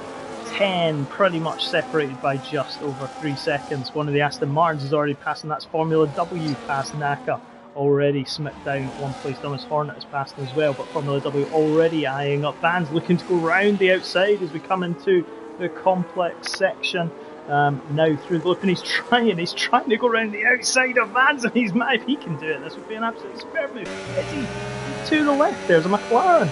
10, pretty much separated by just over 3 seconds. One of the Aston Martins is already passing, that's Formula W past Naka. Already Smith down at one place, Thomas Hornet has passed as well, but Formula W already eyeing up Vans, looking to go round the outside as we come into the complex section. Now through the loop, and he's trying to go round the outside of Vans, and he's mad. If he can do it, this would be an absolutely superb move. Is he? To the left, there's a McLaren,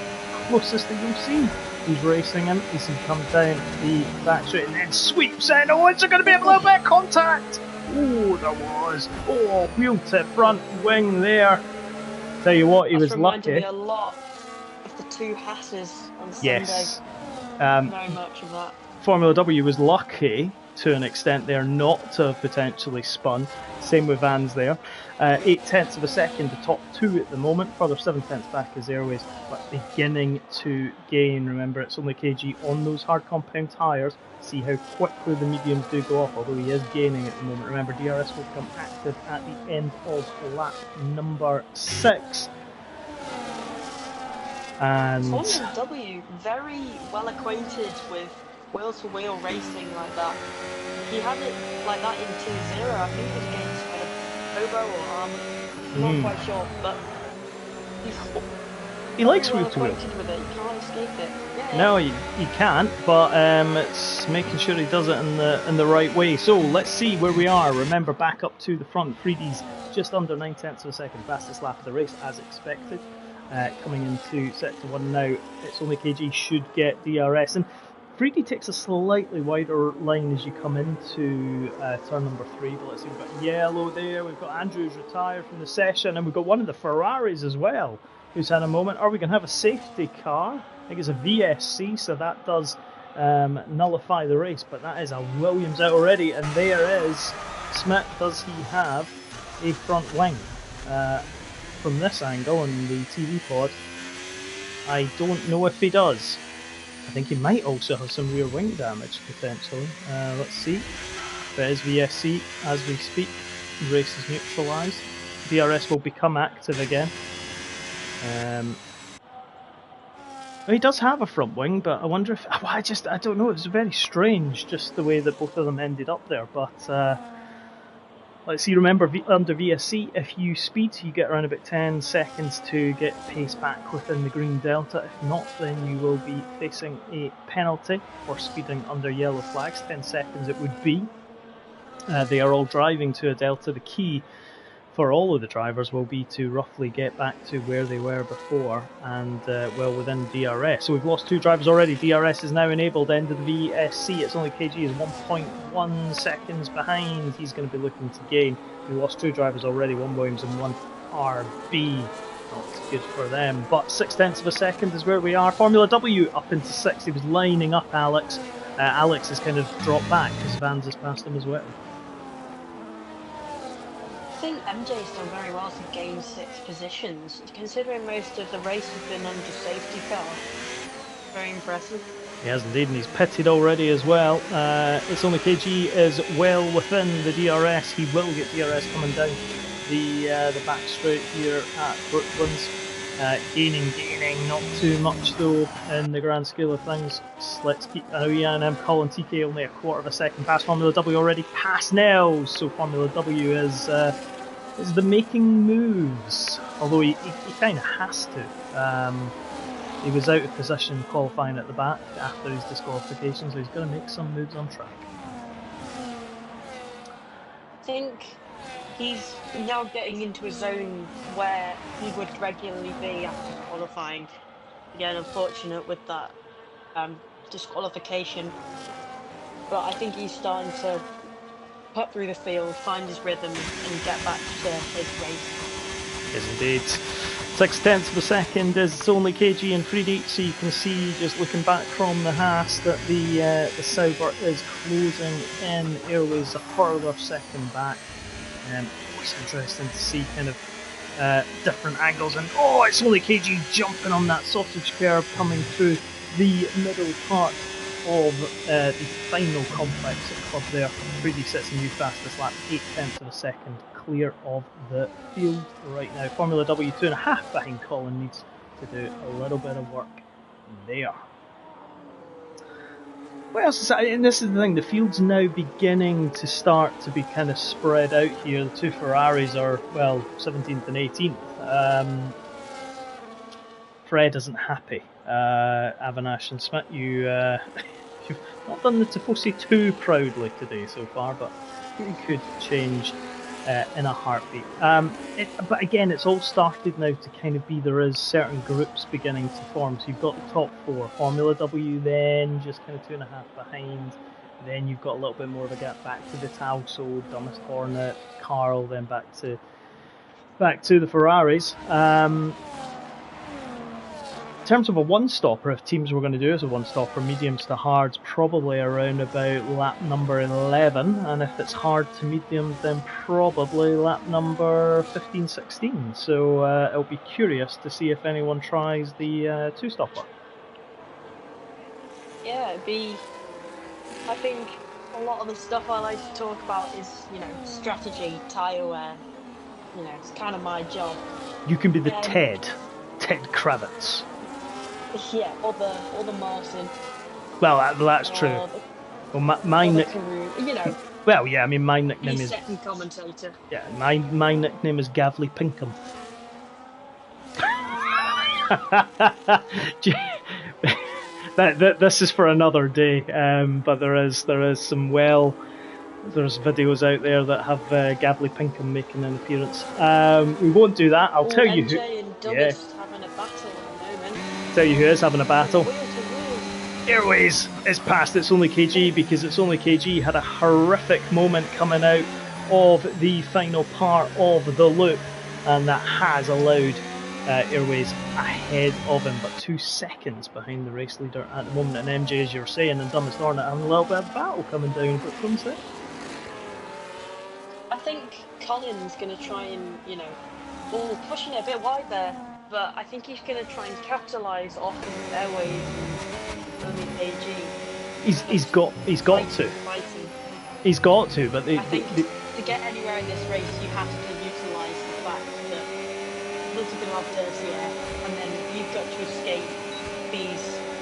closest that you'll see. He's racing him as he comes down the back straight and then sweeps in. Oh, is there going to be a little bit of contact? Oh, there was. Oh, wheel to front wing there. Tell you what, he was lucky. Reminded me a lot of the two Hasses on Sunday. Yes. Very much of that. Formula W was lucky to an extent there not to have potentially spun. Same with Vans there. 0.8 of a second, the top two at the moment. Further 0.7 back as Airways, but beginning to gain. Remember, it's only KG on those hard compound tyres. See how quickly the mediums do go off, although he is gaining at the moment. Remember, DRS will become active at the end of lap number 6. And Formula W, very well acquainted with wheel-to-wheel racing like that. He had it like that in 2-0, I think it was against Hobo or Arm. I'm not quite sure, but he likes well wheel-to-wheel. acquainted with it, you can't escape it. Yeah, No, he can't, but it's making sure he does it in the right way. So let's see where we are. Remember, back up to the front, 3D's just under 0.9 of a second, fastest lap of the race as expected. Coming into sector 1 now, it's only KG should get DRS, and 3D takes a slightly wider line as you come into turn number 3, but let's see, we've got yellow there, we've got Andrews retired from the session, and we've got one of the Ferraris as well, who's had a moment. Are we going to have a safety car? I think it's a VSC, so that does nullify the race, but that is a Williams out already, and there is Smith. Does he have a front wing? From this angle in the TV pod, I don't know if he does. I think he might also have some rear wing damage potentially. Let's see. If it is VSC as we speak. The race is neutralised. DRS will become active again. He does have a front wing, but I wonder if I don't know. It was very strange just the way that both of them ended up there. But let's see. Remember, under VSC, if you speed, you get around about 10 seconds to get pace back within the green delta. If not, then you will be facing a penalty for speeding under yellow flags. 10 seconds it would be. They are all driving to a delta. The key for all of the drivers will be to roughly get back to where they were before and well within DRS. So we've lost 2 drivers already. DRS is now enabled. End of the VSC. It's only KG is 1.1 seconds behind. He's going to be looking to gain. We lost 2 drivers already, 1 Williams and 1 RB. Not good for them. But 0.6 of a second is where we are. Formula W up into 6th. He was lining up Alex. Alex has kind of dropped back because Vans has passed him as well. I think MJ's done very well to gain 6 positions, considering most of the race has been under safety car. Very impressive. He has indeed, and he's pitted already as well. It's only KG is well within the DRS. He will get DRS coming down the back straight here at Brooklands. Gaining, not too much though in the grand scale of things. Let's keep I'm calling TK only a 1/4 of a second past Formula W already past Nels, so Formula W is the making moves, although he kind of has to. He was out of position qualifying at the back after his disqualification, so he's going to make some moves on track. I think he's now getting into a zone where he would regularly be after qualifying. Again, unfortunate with that disqualification, but I think he's starting to cut through the field, find his rhythm and get back to his race. Yes indeed. 0.6 of a second is only KG and 3D, so you can see just looking back from the Haas that the Sauber is closing in. Airways a further second back. It's interesting to see kind of different angles, and it's only KG jumping on that sausage curve coming through the middle part of the final complex club there. 3D sets a new fastest lap, 0.8 of a second clear of the field right now. Formula W 2.5 behind Colin, needs to do a little bit of work there. Well, and this is the thing, the field's now beginning to start to be kind of spread out here. The two Ferraris are, well, 17th and 18th. Fred isn't happy. Avanash and Smith, you've not done the Tifosi too proudly today so far, but it could change in a heartbeat. But again, it's all started now to kind of be, there is certain groups beginning to form. So you've got the top four, Formula W then just kind of 2.5 behind. Then you've got a little bit more of a gap back to the Tauso, Dumbest Hornet, Carl, then back to the Ferraris. In terms of a one-stopper, if teams were going to do as a one-stopper, mediums to hards, probably around about lap number 11, and if it's hard to mediums, then probably lap number 15, 16. So it'll be curious to see if anyone tries the two-stopper. Yeah, it'd be. I think a lot of the stuff I like to talk about is, strategy, tyre wear. It's kind of my job. You can be the Ted Kravitz. Yeah, or the Martin. Well, that's true. Well, my nickname. Well, yeah, I mean, my nickname is second commentator. Yeah, my nickname is Gavley Pinkham. This is for another day, but there is some there's videos out there that have Gavley Pinkham making an appearance. We won't do that. I'll tell you who. And Douglas having a battle at the moment. Tell you who is having a battle. Airways is past It's Only KG, because It's Only KG had a horrific moment coming out of the final part of the loop, and that has allowed Airways ahead of him, but 2 seconds behind the race leader at the moment. And MJ, as you're saying, and Dumbest Hornet having a little bit of battle coming down for sunset. I think Colin's going to try and, pushing it a bit wide there, but I think he's going to try and capitalise off of Airways and the AG. He's got to. He's got to, but I think to get anywhere in this race, you have to utilise the fact that Liz is going to have dirty air, and then you've got to escape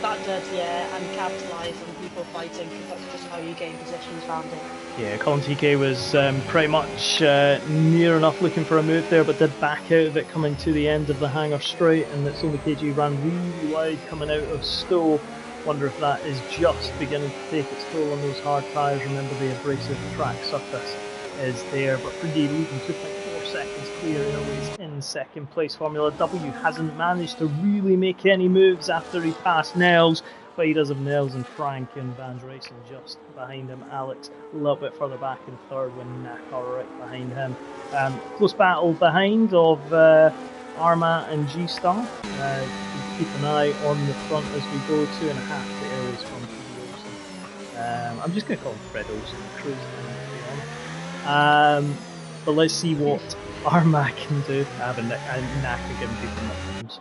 that dirty air and capitalise on people fighting, because that's just how you gain positions around it. Yeah, Colin TK was pretty much near enough looking for a move there, but did back out of it coming to the end of the hangar straight, and It's Only KG ran really wide coming out of Stowe. Wonder if that is just beginning to take its toll on those hard tyres. Remember, the abrasive track surface is there, but Prix leading 2.4 seconds clear. Airways in second place. Formula W hasn't managed to really make any moves after he passed Nels, but he does have Nels and Frank and Vans Racing just behind him. Alex a little bit further back in third, with Naka right behind him. Close battle behind of Arma and G-Star. Keep an eye on the front as we go. 2.5 to Airways from Freddie Olsen. I'm just going to call him Fred Olsen. Cruise but let's see what Arma can do. And Naka giving people nicknames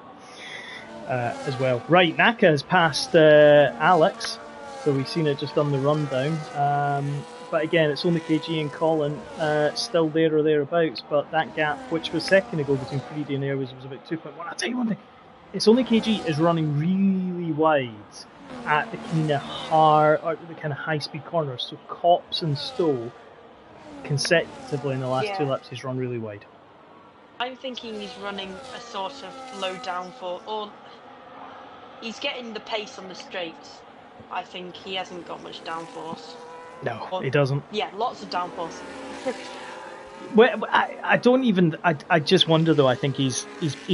as well. Right, Naka has passed Alex, so we've seen it just on the rundown. But again, It's Only KG and Colin still there or thereabouts, but that gap, which was second ago between Freddie and Airways, was about 2.1. I'll tell you one thing, It's Only KG is running really wide at the kind of high-speed corners. So Cops and Stowe, consecutively in the last 2 laps, he's run really wide. I'm thinking he's running a sort of low downforce, or he's getting the pace on the straights. I think he hasn't got much downforce. No, he doesn't. Yeah, lots of downforce. Well, I just wonder though. I think he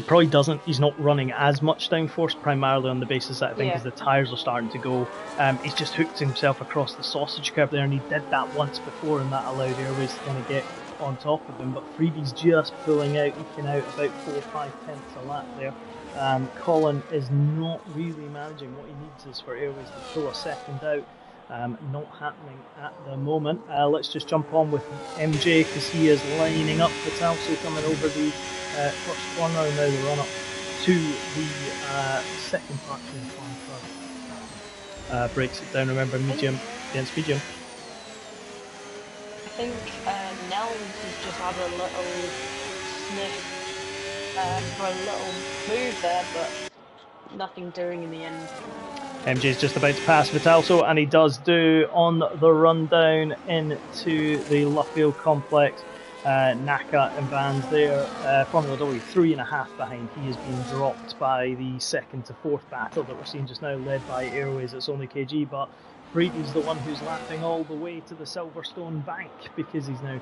probably doesn't. He's not running as much downforce, primarily on the basis that I think as the tyres are starting to go, he's just hooked himself across the sausage curve there, and he did that once before, and that allowed Airways to kind of get on top of him. But Freebie's just pulling out, eking out about 4 or 5 tenths a lap there. Colin is not really managing. What he needs is for Airways to pull a second out. Not happening at the moment. Let's just jump on with MJ, because he is lining up the Talso coming over the first corner, and now the run up to the second part of the corner. Breaks it down, remember, medium against medium. I think Nels has just had a little sniff for a little move there, but nothing doing in the end. MJ's just about to pass Vitalso, and he does do on the rundown into the Luffield complex. Naka and Vans there. Formula W 3.5 behind. He has been dropped by the second to fourth battle that we're seeing just now, led by Airways. It's only KG, but Brady's the one who's lapping all the way to the Silverstone bank because he's now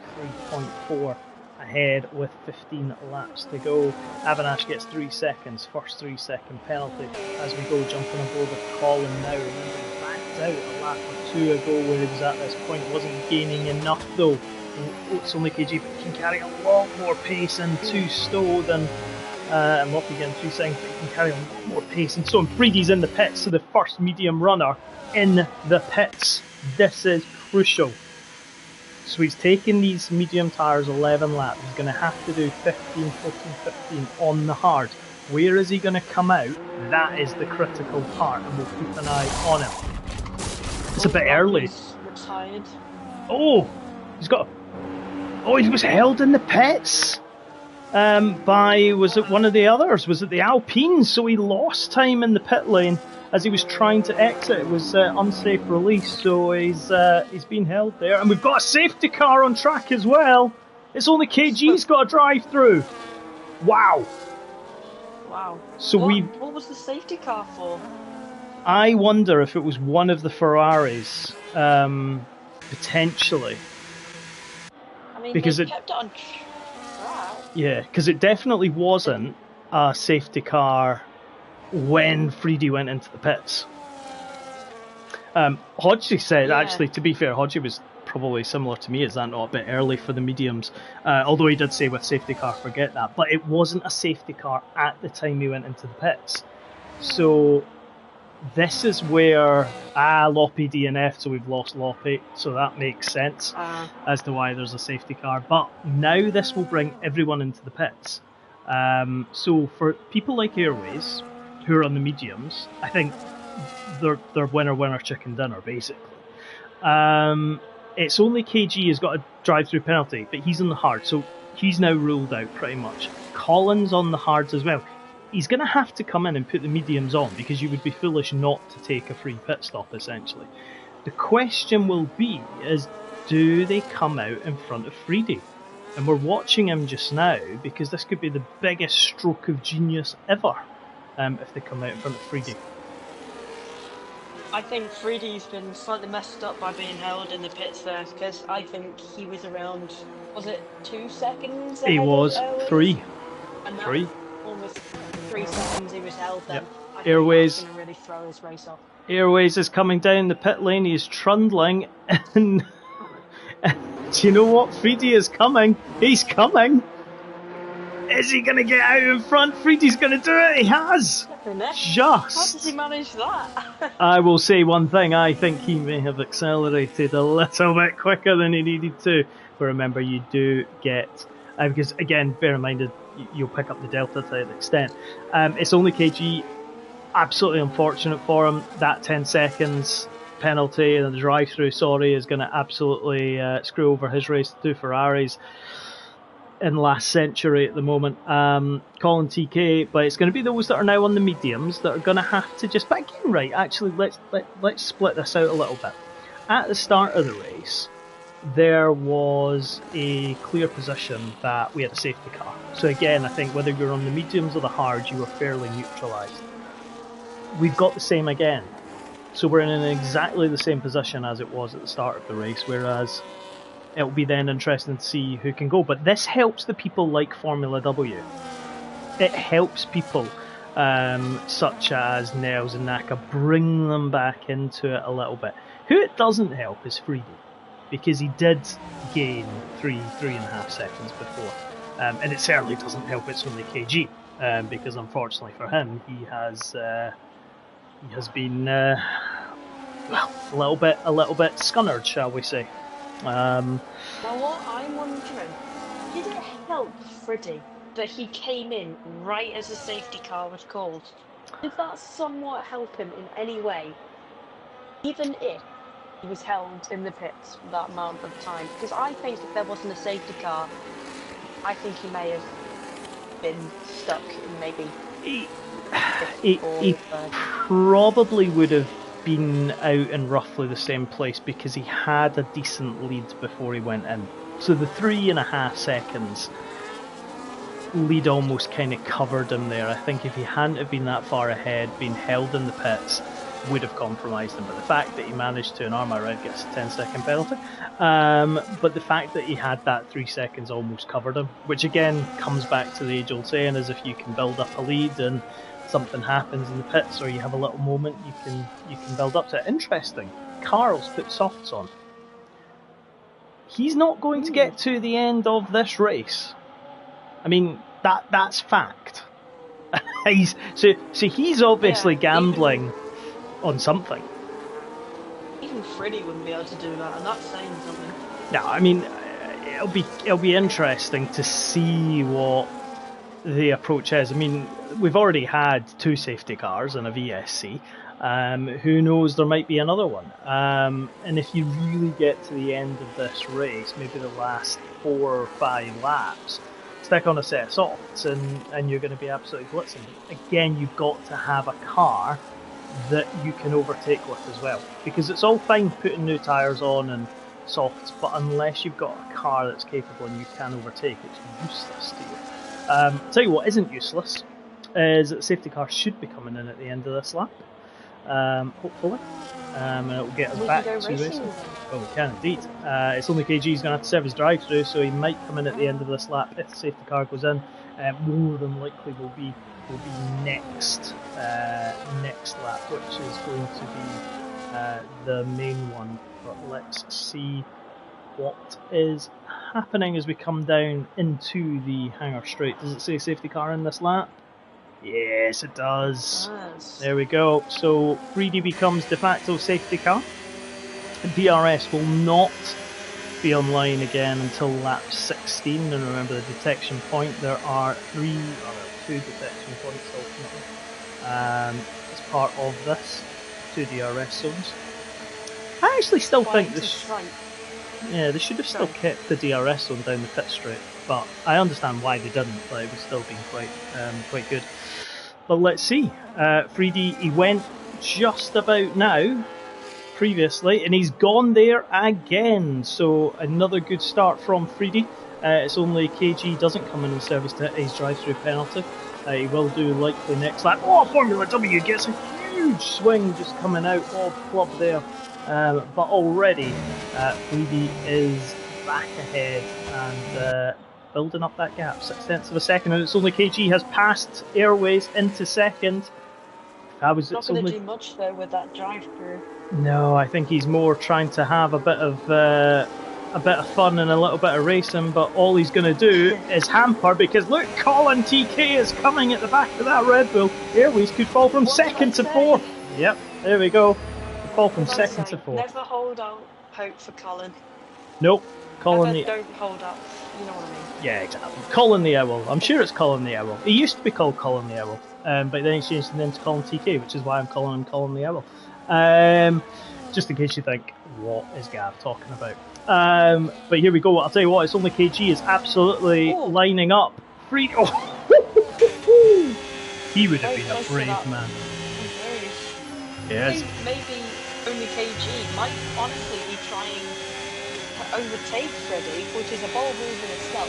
3.4 ahead with 15 laps to go. Avinash gets 3 seconds, first 3 second penalty as we go, jumping aboard with Colin now. Remember, he backed out a lap or two ago where he was at this point, wasn't gaining enough though. It's only KG, but he can carry a lot more pace in 2 Stowe than and Lockie getting 3 seconds, but he can carry a lot more pace. And so Brady's in the pits, so the first medium runner in the pits. This is crucial. So he's taking these medium tyres 11 laps. He's going to have to do 15, 14, 15 on the hard. Where is he going to come out? That is the critical part, and we'll keep an eye on him. It's a bit early. Retired. Oh, he's got. Oh, he was held in the pits by, was it one of the others? Was it the Alpines? So he lost time in the pit lane as he was trying to exit. It was unsafe release, so he's been held there. And we've got a safety car on track as well. It's only KG's got a drive through. Wow. Wow. So what was the safety car for? I wonder if it was one of the Ferraris, potentially. I mean, because they kept it on track. Yeah, because it definitely wasn't a safety car when Freedy went into the pits. Hodgie said, actually, to be fair, Hodgie was probably similar to me. Is that not a bit early for the mediums? Although he did say with safety car, forget that. But it wasn't a safety car at the time he went into the pits. So this is where Loppy DNF, so we've lost Loppy, so that makes sense as to why there's a safety car. But now this will bring everyone into the pits. So for people like Airways who are on the mediums, I think they're winner chicken dinner basically. It's only KG has got a drive-through penalty, but he's on the hard, so he's now ruled out pretty much. Colin's on the hards as well. He's going to have to come in and put the mediums on because you would be foolish not to take a free pit stop, essentially. The question will be is, do they come out in front of Freedy? And we're watching him just now because this could be the biggest stroke of genius ever if they come out in front of Freedy. I think Freedy's been slightly messed up by being held in the pits there because I think he was around, was it 2 seconds? He was 3. And 3. Almost 3 seconds he was held then. Yep. Airways. Going to really throw his race off. Airways is coming down the pit lane. He is trundling, and do you know what? Freedy is coming. He's coming. Is he going to get out in front? Freedy's going to do it. He has. Just. How does he manage that? I will say one thing. I think he may have accelerated a little bit quicker than he needed to. But remember, you do get because again, bear in mind you'll pick up the delta to an extent. It's only KG. Absolutely unfortunate for him. That 10 seconds penalty and the drive-through, is going to absolutely screw over his race. 2 Ferraris in last century at the moment. Colin TK, but it's going to be those that are now on the mediums that are going to have to just. But again, right? Actually, let's split this out a little bit. At the start of the race, there was a clear position that we had a safety car. So again, I think whether you're on the mediums or the hards, you were fairly neutralised. We've got the same again. So we're in exactly the same position as it was at the start of the race, whereas it'll be then interesting to see who can go. But this helps the people like Formula W. It helps people such as Nels and Naka, bring them back into it a little bit. Who it doesn't help is Freedy, because he did gain 3.5 seconds before. And it certainly doesn't help it's only KG, because unfortunately for him, he has been well, a little bit scunnered, shall we say. Now what I'm wondering, did it help Freddie that he came in right as the safety car was called? Did that somewhat help him in any way? Even if he was held in the pits for that amount of time? Because I think if there wasn't a safety car, I think he may have been stuck in maybe He probably would have been out in roughly the same place because he had a decent lead before he went in. So the 3.5 seconds lead almost kind of covered him there. I think if he hadn't have been that far ahead, been held in the pits, would have compromised him. But the fact that he managed to, and Armour Red gets a 10-second penalty, but the fact that he had that 3 seconds almost covered him, which again comes back to the age-old saying, is if you can build up a lead and something happens in the pits or you have a little moment, you can build up to it. Interesting. Carl's put softs on. He's not going to get to the end of this race. I mean, that's fact. So he's obviously gambling on something. Even Freddie wouldn't be able to do that, and that's saying something. No, I mean, it'll be interesting to see what the approach is. I mean, we've already had 2 safety cars and a VSC. Who knows, there might be another one. And if you really get to the end of this race, maybe the last 4 or 5 laps, stick on a set of softs and you're going to be absolutely blitzing. Again, you've got to have a car that you can overtake with as well, because it's all fine putting new tyres on and softs, but unless you've got a car that's capable and you can overtake, it's useless to you. Tell you what isn't useless is that safety car should be coming in at the end of this lap, hopefully, and it will get us back to racing. Well, we can indeed. It's only KG's going to have to serve his drive-through, so he might come in at the end of this lap if the safety car goes in. More than likely will be next lap, which is going to be the main one. But let's see what is happening as we come down into the hangar straight. Does it say safety car in this lap? Yes, it does. Yes. There we go. So Prix becomes de facto safety car. DRS will not be online again until lap 16, and remember the detection point, there are 2 detection points ultimately as part of this, 2 DRS zones. I actually still think this. Yeah, they should have still kept the DRS zone down the pit straight, but I understand why they didn't. But it would still been quite good. But let's see. Prix, he went just about now previously, and he's gone there again. So another good start from Prix. It's only KG doesn't come in and serve his drive-through penalty. He will do likely next lap. Oh, Formula W gets a huge swing just coming out of club there. But already Prix is back ahead and building up that gap, 0.6 of a second, and it's only KG has passed Airways into second. Not going to do much though with that drive-through. No, I think he's more trying to have a bit of fun and a little bit of racing, but all he's going to do is hamper, because look, Colin TK is coming at the back of that Red Bull. Airways could fall from second to fourth. Yep, there we go. Fall from second to fourth. Never hold out hope for Colin. Nope. Colin don't hold up. You know what I mean? Yeah, exactly. Colin the Owl. I'm sure it's Colin the Owl. He used to be called Colin the Owl, but then he changed the name to Colin TK, which is why I'm calling him Colin the Owl. Just in case you think, what is Gav talking about? But here we go. I'll tell you what, it's only KG is absolutely lining up. Free. Oh. He would have been a brave man. Yes. Maybe only KG might honestly be trying to overtake Freddie, which is a bold move in itself.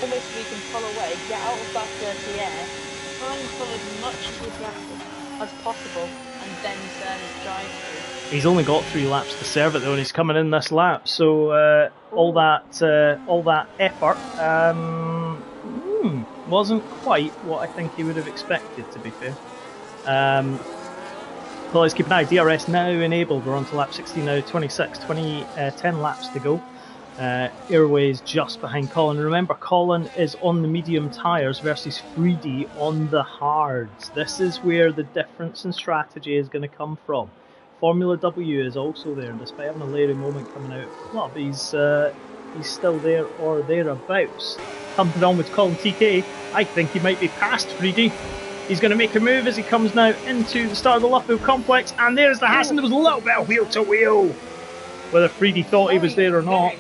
Almost so he can pull away, get out of that dirty air, try and pull as much of the gap as possible, and then serve his drive-through. He's only got 3 laps to serve it though, and he's coming in this lap. So all that effort wasn't quite what I think he would have expected, to be fair. But let's keep an eye. DRS now enabled. We're on to lap 16 now, 26, 10 laps to go. Airways just behind Colin. Remember, Colin is on the medium tyres versus Prix on the hards. This is where the difference in strategy is going to come from. Formula W is also there, and despite having a Larry moment coming out of the club, he's still there or thereabouts. Humping on with Colin TK. I think he might be past Prix. He's going to make a move as he comes now into the start of the Luffield complex, and there's the Hassan. There was a little bit of wheel to wheel. Whether Prix thought he was there or not.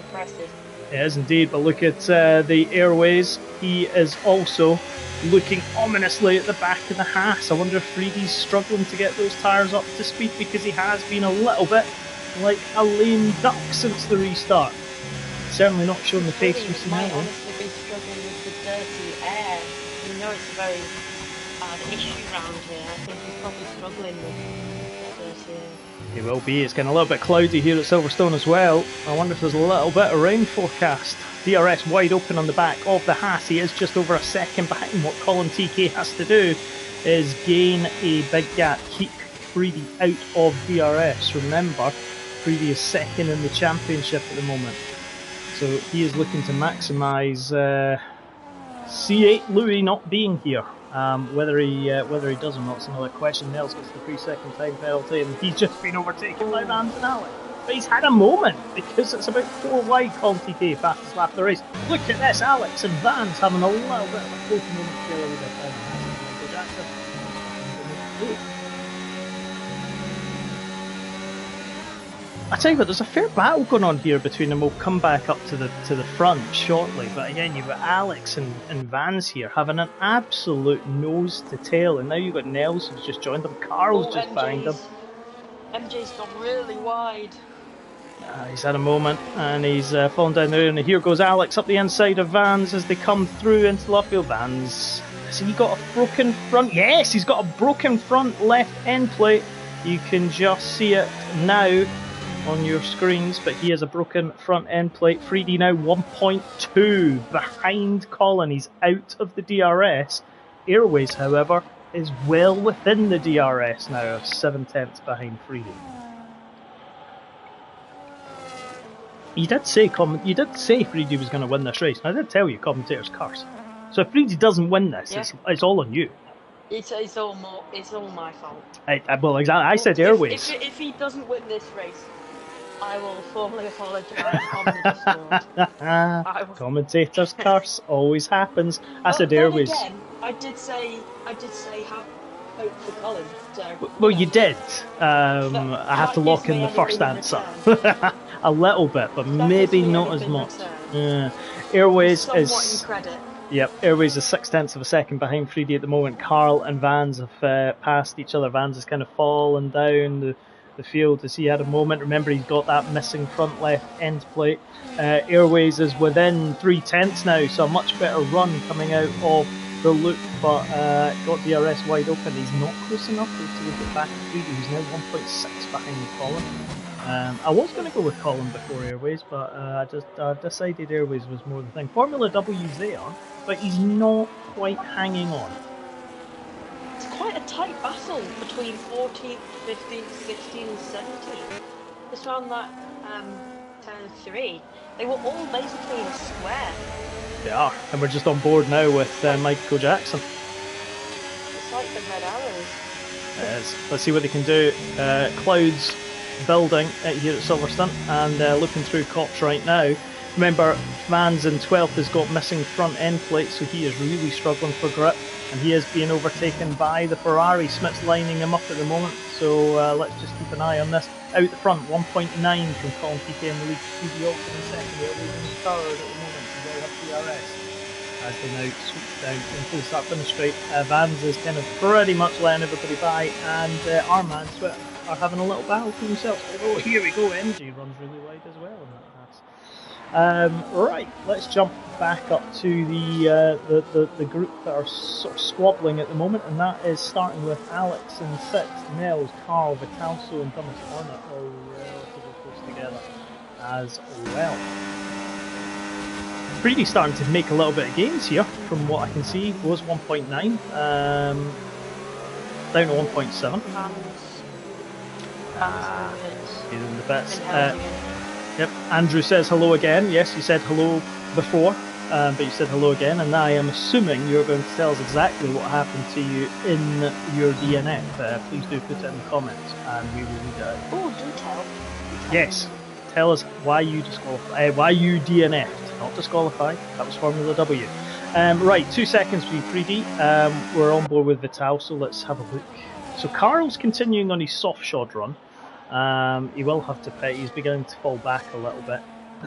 It is indeed, but look at the Airways. He is also looking ominously at the back of the Haas. I wonder if Freedy's struggling to get those tyres up to speed, because he has been a little bit like a lame duck since the restart. Certainly not showing the pace we've seen earlier. Might honestly be struggling with the dirty air. You know it's a very bad issue around here. I think he's probably struggling with the dirty air. He will be. It's getting a little bit cloudy here at Silverstone as well. I wonder if there's a little bit of rain forecast. DRS wide open on the back of the Haas. He is just over a second behind. What Colin TK has to do is gain a big gap, keep Freedy out of DRS. Remember, Freedy is second in the championship at the moment. So he is looking to maximise C8 Louis not being here. Whether he does or not is another question. Nels gets the 3-second time penalty, and he's just been overtaken by Vans and Alex. But he's had a moment, because it's about 4 wide. Colin TK, fastest lap of the race. Look at this, Alex and Vans having a little bit of a close moment together with their Michael Jackson. I tell you what, there's a fair battle going on here between them. We'll come back up to the front shortly, but again, you've got Alex and Vans here having an absolute nose to tail, and now you've got Nels who's just joined them. Carl's just behind them. MJ's gone really wide. He's had a moment, and he's fallen down there, and here goes Alex up the inside of Vans as they come through into the left field. Vans, has he got a broken front? Yes, he's got a broken front left end plate. You can just see it now on your screens, but he has a broken front end plate. Freedy now 1.2 behind Colin. He's out of the DRS. Airways, however, is well within the DRS now, 7/10 behind Freedy. You did say Freedy was going to win this race, and I did tell you commentators curse. So if Freedy doesn't win this, yeah, it's all on you. It's all my fault. Well, exactly. I said Airways. If he doesn't win this race, I will formally apologise on the Discord. Commentators curse always happens. I said Airways. Again, I did say have hope for Colin. So, well, you did. I have to lock in the first answer. A little bit, but maybe not as much. Airways is. In credit. Yep, Airways is 0.6 of a second behind Freedy at the moment. Carl and Vans have passed each other. Vans has kind of fallen down the field as he had a moment. Remember, he's got that missing front left end plate. Airways is within 0.3 now, so a much better run coming out of the loop, but got DRS wide open. He's not close enough to get back to Freedy. He's now 1.6 behind Colin. I was going to go with Colin before Airways, but I decided Airways was more the thing. Formula W's there, but he's not quite hanging on. It's quite a tight battle between 14th, 15th, 16th and 17th. Just around that turn 3. They were all basically in a square. They are, and we're just on board now with Michael Jackson. It's like the red arrows. It is. Let's see what they can do. Clouds building here at Silverstone, and looking through cops right now. Remember, Vans in 12th has got missing front end plates, so he is really struggling for grip, and he is being overtaken by the Ferrari. Smith's lining him up at the moment, so let's just keep an eye on this. Out the front, 1.9 from Colin TK in the lead. He's also in second, he'll be in third at the moment, so they'll have DRS. As they now swoop down into the start finish straight. Vans is kind of pretty much letting everybody by, and our man Swift are having a little battle for themselves. Oh, here we go. MJ runs really wide as well in that Haas. Right, let's jump back up to the group that are sort of squabbling at the moment, and that is starting with Alex in 6th, Nels, Carl, Vitalso and Thomas Horner all relatively close together as well. Freedy starting to make a little bit of gains here from what I can see. Was 1.9 down to 1.7. He's in the bits. Yep. Andrew says hello again. Yes, you said hello before, but you said hello again, and I am assuming you're going to tell us exactly what happened to you in your DNF. Please do put it in the comments, and we will read it out. Oh, do tell. Yes. Tell us why you why you DNF'd, not disqualified. That was Formula W. Right, 2 seconds for you, Freedy. We're on board with Vital, so let's have a look. So Carl's continuing on his soft shod run. He will have to pit. He's beginning to fall back a little bit.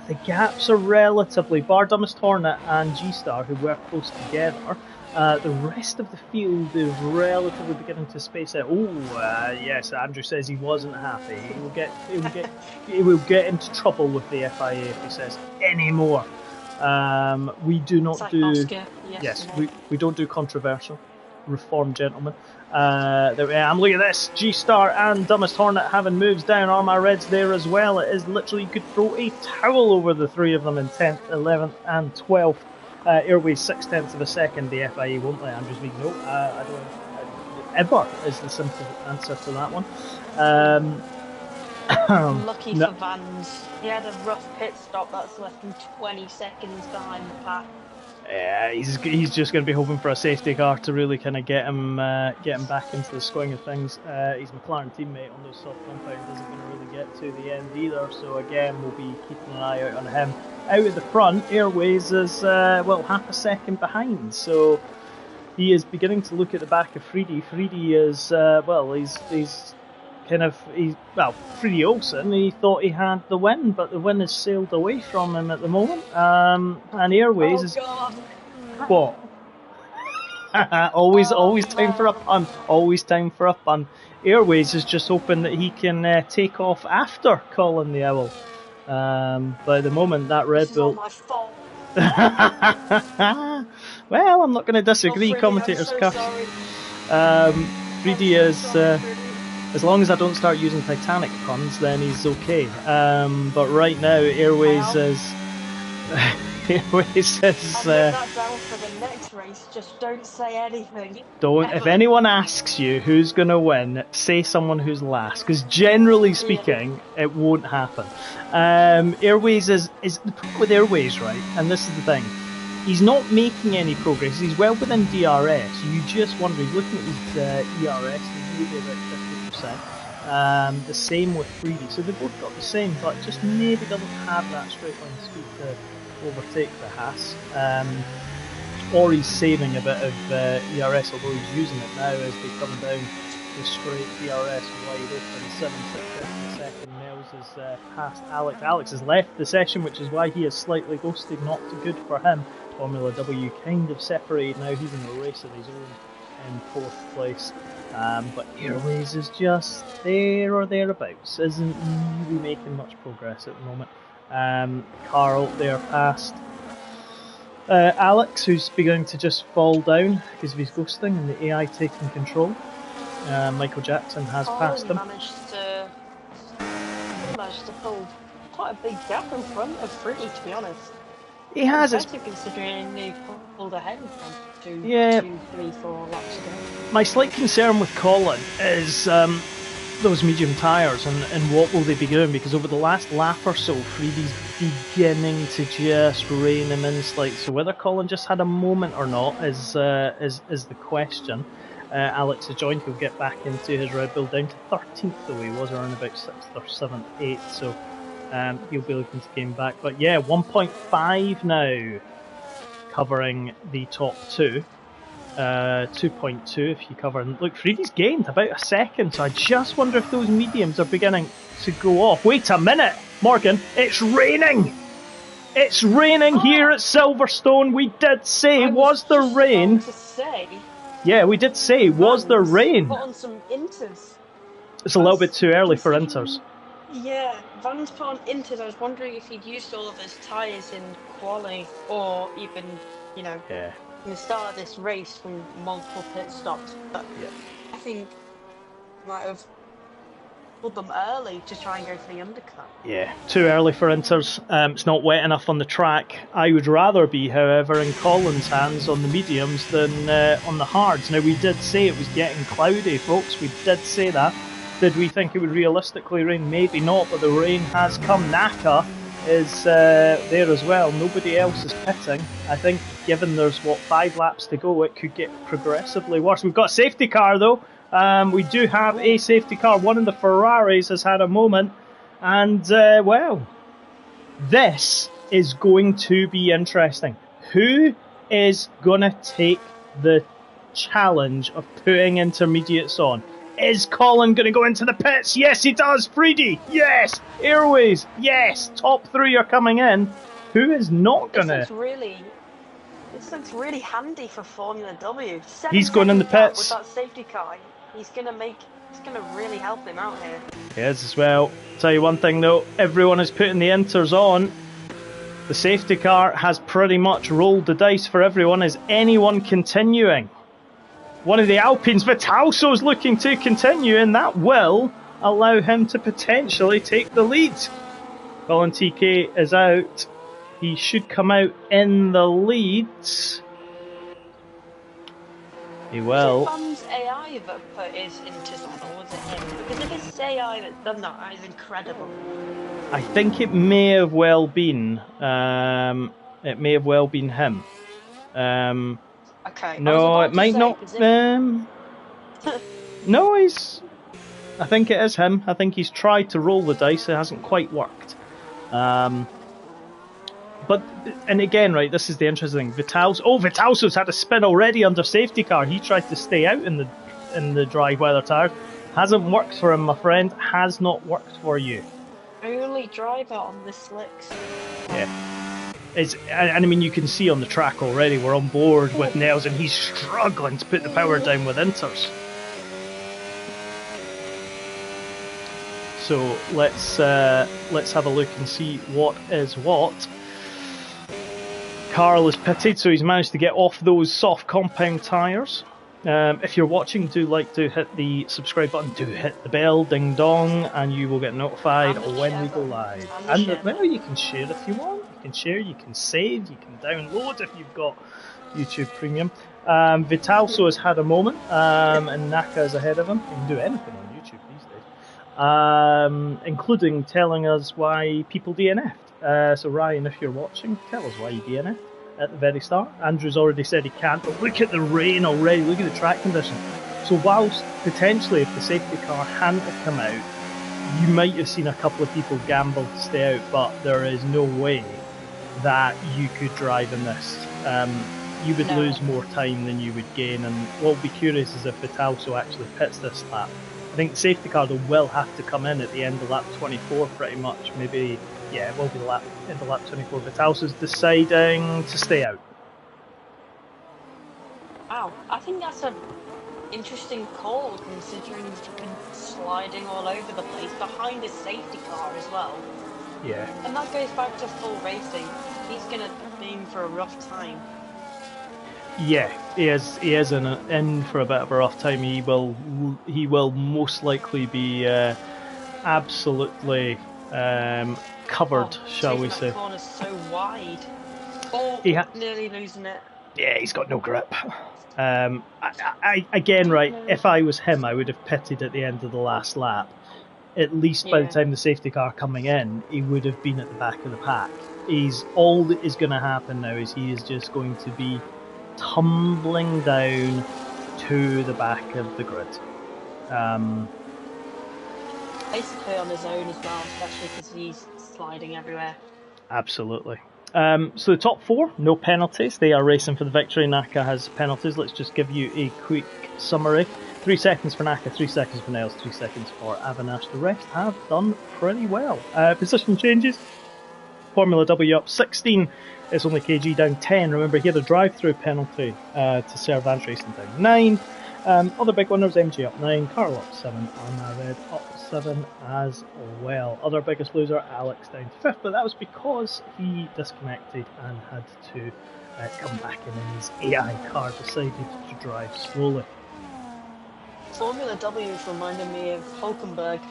The gaps are relatively, bar Dumbest Hornet and G-Star, who were close together. The rest of the field is relatively beginning to space out. Yes, Andrew says he wasn't happy. He will get into trouble with the FIA if he says any more. We do not like do. Oscar We don't do controversial. Reformed gentlemen. There we are. I'm looking at this. G-Star and Dumbest Hornet having moves down. Armour Red's there as well. It is literally, you could throw a towel over the three of them in 10th, 11th and 12th. Airways 6/10 of a second. The FIA won't let Andrews League know. I don't ever is the simple answer to that one. Lucky for Vans. He had a rough pit stop that's left him 20 seconds behind the pack. Yeah, he's just going to be hoping for a safety car to really kind of get him back into the swing of things. His McLaren teammate on those soft compounds isn't going to really get to the end either, so again we'll be keeping an eye out on him. Out at the front, Airways is half a second behind, so he is beginning to look at the back of Freedy. Freedy is Freedy Olsen, he thought he had the win, but the win has sailed away from him at the moment. And Airways is... What? always time for a pun. Always time for a pun. Airways is just hoping that he can take off after Colin the Owl. But at the moment, that Red Bull... This is all my fault. Well, I'm not going to disagree. Freedy, Commentators I'm so curse. Freedy is... as long as I don't start using Titanic puns, then he's okay. But right now, Airways is... Airways is... I'll put that down for the next race, just don't say anything. Don't. If anyone asks you who's going to win, say someone who's last, because generally speaking, it won't happen. Airways is the problem with Airways, right? And this is the thing. He's not making any progress. He's well within DRS. You just wonder, he's looking at his ERS, he's maybe about 50%. The same with Freedy. So they've both got the same, but just maybe doesn't have that straight line speed to overtake the Haas. Or he's saving a bit of ERS, although he's using it now as they come down the straight. DRS wide open, 7/6 a second. Nels has passed Alex. Alex has left the session, which is why he is slightly ghosted. Not too good for him. Formula W kind of separated now. He's in a race of his own in 4th place. But Airways is just there or thereabouts. Isn't really making much progress at the moment. Carl there past Alex, who's beginning to just fall down because of his ghosting and the AI taking control. Michael Jackson has passed him. Managed to pull quite a big gap in front of Freddie, to be honest. He has. Especially considering he pulled ahead from 2, 3, 4 laps ago. My slight concern with Colin is those medium tyres and what will they be doing, because over the last lap or so, Freedy's beginning to just rein him in slightly. So whether Colin just had a moment or not is the question. Alex has joined. He'll get back into his Red Bull down to 13th, though he was around about 6th or 7th, 8th. So he'll be looking to gain back. But yeah, 1.5 now covering the top two. 2.2 if you cover. And look, Freedy's gained about a second, so I just wonder if those mediums are beginning to go off. Wait a minute, Morgan, it's raining! It's raining here at Silverstone. We did say, was there rain? Yeah, we did say, was there rain? Put on some inters. It's a little bit too early for inters. Yeah, Van's put on inters. I was wondering if he'd used all of his tyres in quali, or even, in the start of this race from multiple pit stops. But I think he might have pulled them early to try and go for the undercut. Yeah, too early for inters. It's not wet enough on the track. I would rather be, however, in Colin's hands on the mediums than on the hards. Now, we did say it was getting cloudy, folks. We did say that. Did we think it would realistically rain? Maybe not, but the rain has come. Naka is there as well. Nobody else is pitting. I think given there's, 5 laps to go, it could get progressively worse. We've got a safety car, though. We do have a safety car. One of the Ferraris has had a moment. And, this is going to be interesting. Who is going to take the challenge of putting intermediates on? Is Colin going to go into the pits? Yes, he does. Freedy, yes. Airways, yes. Top 3 are coming in. Who is not going to? This looks really handy for Formula W. He's going in the pits with that safety car. It's gonna really help him out here. He is as well. Tell you one thing though, everyone is putting the inters on. The safety car has pretty much rolled the dice for everyone. Is anyone continuing? One of the Alpines, Vitalso's looking to continue, and that will allow him to potentially take the lead. Colin TK is out. He should come out in the leads. He will. Was it Bum's AI that put his inters on, or was it him? Because if it's AI that's done that, that is incredible. I think it may have well been. It may have well been him. Okay. No, it might not. No, he's. I think it is him. I think he's tried to roll the dice. It hasn't quite worked. But, and again, right, this is the interesting thing. Vitalso's had a spin already under safety car. He tried to stay out in the dry weather tires. Hasn't worked for him, my friend. Has not worked for you. Only drive out on the slicks. Yeah. And I mean, you can see on the track already, we're on board with Nels, and he's struggling to put the power down with inters. So let's have a look and see what is what. Carl is pitted, so he's managed to get off those soft compound tyres. If you're watching, do hit the subscribe button, do hit the bell, ding dong, and you will get notified when we go live. And remember, you can share if you want. You can share, you can save, you can download if you've got YouTube Premium. Vitalso has had a moment, and Naka is ahead of him. You can do anything on YouTube these days, including telling us why people DNF'd. So Ryan, if you're watching, tell us why you DNF'd at the very start. Andrew's already said he can't, but look at the rain already, look at the track condition. So whilst potentially if the safety car hadn't have come out, you might have seen a couple of people gamble to stay out, but there is no way that you could drive in this. You would lose more time than you would gain, and what will be curious is if Vitalso actually pits this lap. I think the safety car will have to come in at the end of lap 24 pretty much, maybe. Yeah, it will be in the lap 24. Vitalso's deciding to stay out. Wow, I think that's an interesting call considering he's been sliding all over the place behind his safety car as well. Yeah. And that goes back to full racing. He's going to be in for a rough time. Yeah, he is in for a bit of a rough time. He will most likely be absolutely covered, shall we say. That corner's so wide. Nearly losing it. Yeah, he's got no grip. Again, right, if I was him, I would have pitted at the end of the last lap. At least by the time the safety car coming in, he would have been at the back of the pack. All that is going to happen now is he is just going to be tumbling down to the back of the grid. Basically on his own as well, especially because he's sliding everywhere. Absolutely. So the top 4, no penalties. They are racing for the victory. Naka has penalties. Let's just give you a quick summary. 3 seconds for Naka, 3 seconds for Nels, 3 seconds for Avinash. The rest have done pretty well. Position changes. Formula W up 16. It's only KG down 10. Remember, he had a drive-through penalty to Servance Racing down 9. Other big winners, MG up 9, Carl up 7, and Red up 7 as well. Other biggest loser, Alex down to 5th, but that was because he disconnected and had to come back in, and his AI car decided to drive slowly. Formula W is reminding me of Hulkenberg.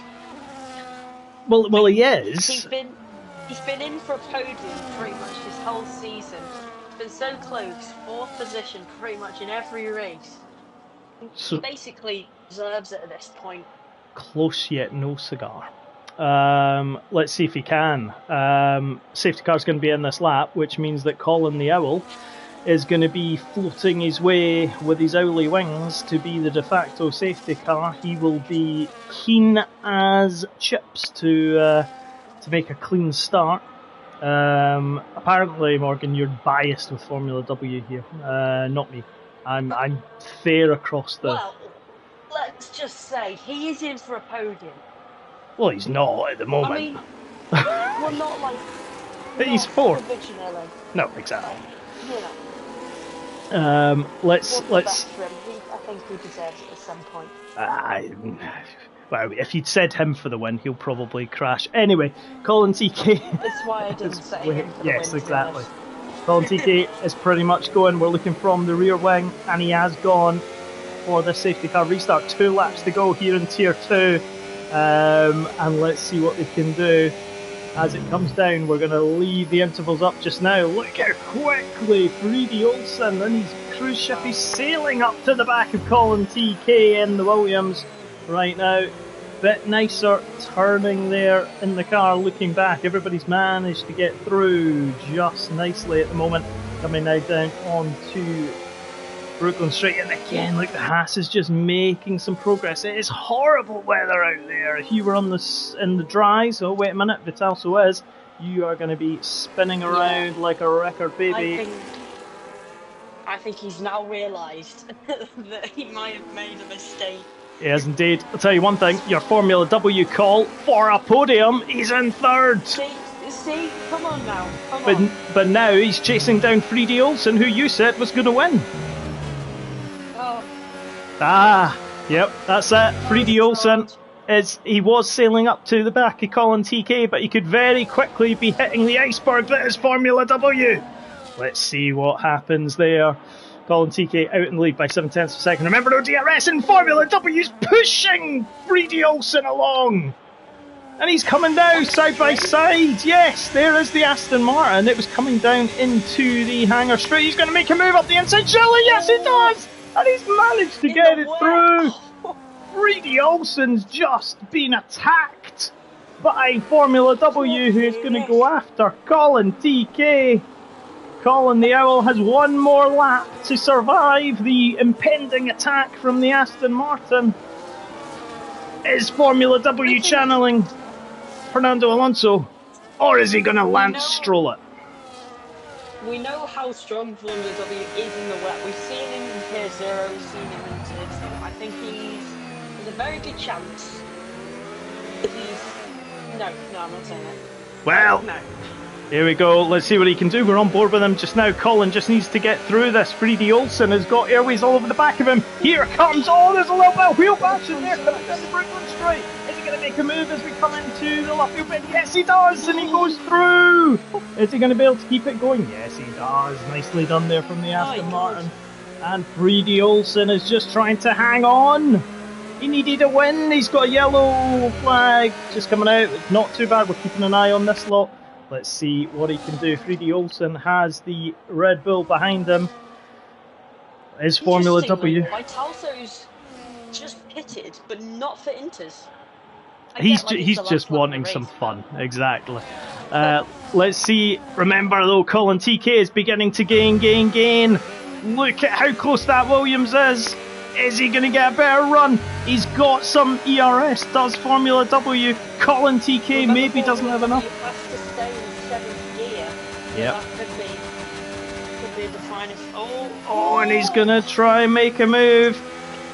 Well, he is. He's been in for a podium pretty much this whole season. He's been so close, 4th position pretty much in every race. He basically deserves it at this point. Close yet no cigar. Let's see if he can. Safety car's going to be in this lap, which means that Colin the Owl is going to be floating his way with his owly wings to be the de facto safety car. He will be keen as chips to make a clean start. Apparently, Morgan, you're biased with Formula W here. Not me. I'm fair across the... Well, let's just say he is in for a podium. Well, he's not at the moment. I mean, well, not like. He's not fourth. Provisionally. No, exactly. You know. Let's. For him. I think he deserves it at some point. Well, if you'd said him for the win, he'll probably crash. Anyway, Colin TK. That's why I didn't say him for the win. Yes, exactly. Colin TK is pretty much going. We're looking from the rear wing, and he has gone for the safety car restart. 2 laps to go here in Tier 2. And let's see what they can do. As it comes down, we're going to leave the intervals up just now. Look how quickly Freedy Olsen and his cruise ship is sailing up to the back of Colin TK in the Williams right now. Bit nicer turning there in the car, looking back. Everybody's managed to get through just nicely at the moment. Coming now down onto Brooklyn Straight, and again, look, the Haas is just making some progress. It is horrible weather out there. If you were in the dries, oh wait a minute, Vitalso is, you are going to be spinning around like a record baby. I think he's now realised that he might have made a mistake. He has indeed. I'll tell you one thing, your Formula W call for a podium, he's in third. See, come on now, come on. But now he's chasing down Freedy Olsen, who you said was going to win. Yep, that's it. Freedy Olsen he was sailing up to the back of Colin TK, but he could very quickly be hitting the iceberg that is Formula W. Let's see what happens there. Colin TK out in the lead by 7/10 of a second. Remember, no DRS, and Formula W's pushing Freedy Olsen along. And he's coming down side by side. Yes, there is the Aston Martin. It was coming down into the hangar straight. He's going to make a move up the inside. Surely, yes, he does. And he's managed to get it through. Freedy Olsen's just been attacked by Formula W, who's going to go after Colin TK. Colin the Owl has one more lap to survive the impending attack from the Aston Martin. Is Formula W channeling Fernando Alonso, or is he going to Lance Stroll it? We know how strong Formula W is in the wet. We've seen him in Tier 0, we've seen him in Tier 2. I think there's a very good chance that he's... No, I'm not saying that. Well, no. Here we go, let's see what he can do. We're on board with him just now. Colin just needs to get through this. Freedy Olsen has got airways all over the back of him. Here comes, there's a little bit of wheel bashing there coming down the Brooklyn Straight. Is he going to make a move as we come into the left wheel bit? Yes, he does, and he goes through. Is he going to be able to keep it going? Yes, he does. Nicely done there from the Aston Martin. And Freedy Olsen is just trying to hang on. He needed a win. He's got a yellow flag just coming out. Not too bad. We're keeping an eye on this lot. Let's see what he can do. Freedy Olsen has the Red Bull behind him. Is Formula W. Vitalso's just pitted, but not for Inters. He's just wanting some fun. Exactly. Let's see. Remember though, Colin TK is beginning to gain. Look at how close that Williams is. Is he going to get a better run? He's got some ERS, does Formula W. Colin TK maybe doesn't have enough. Yep. That could be the finest. And he's gonna try and make a move,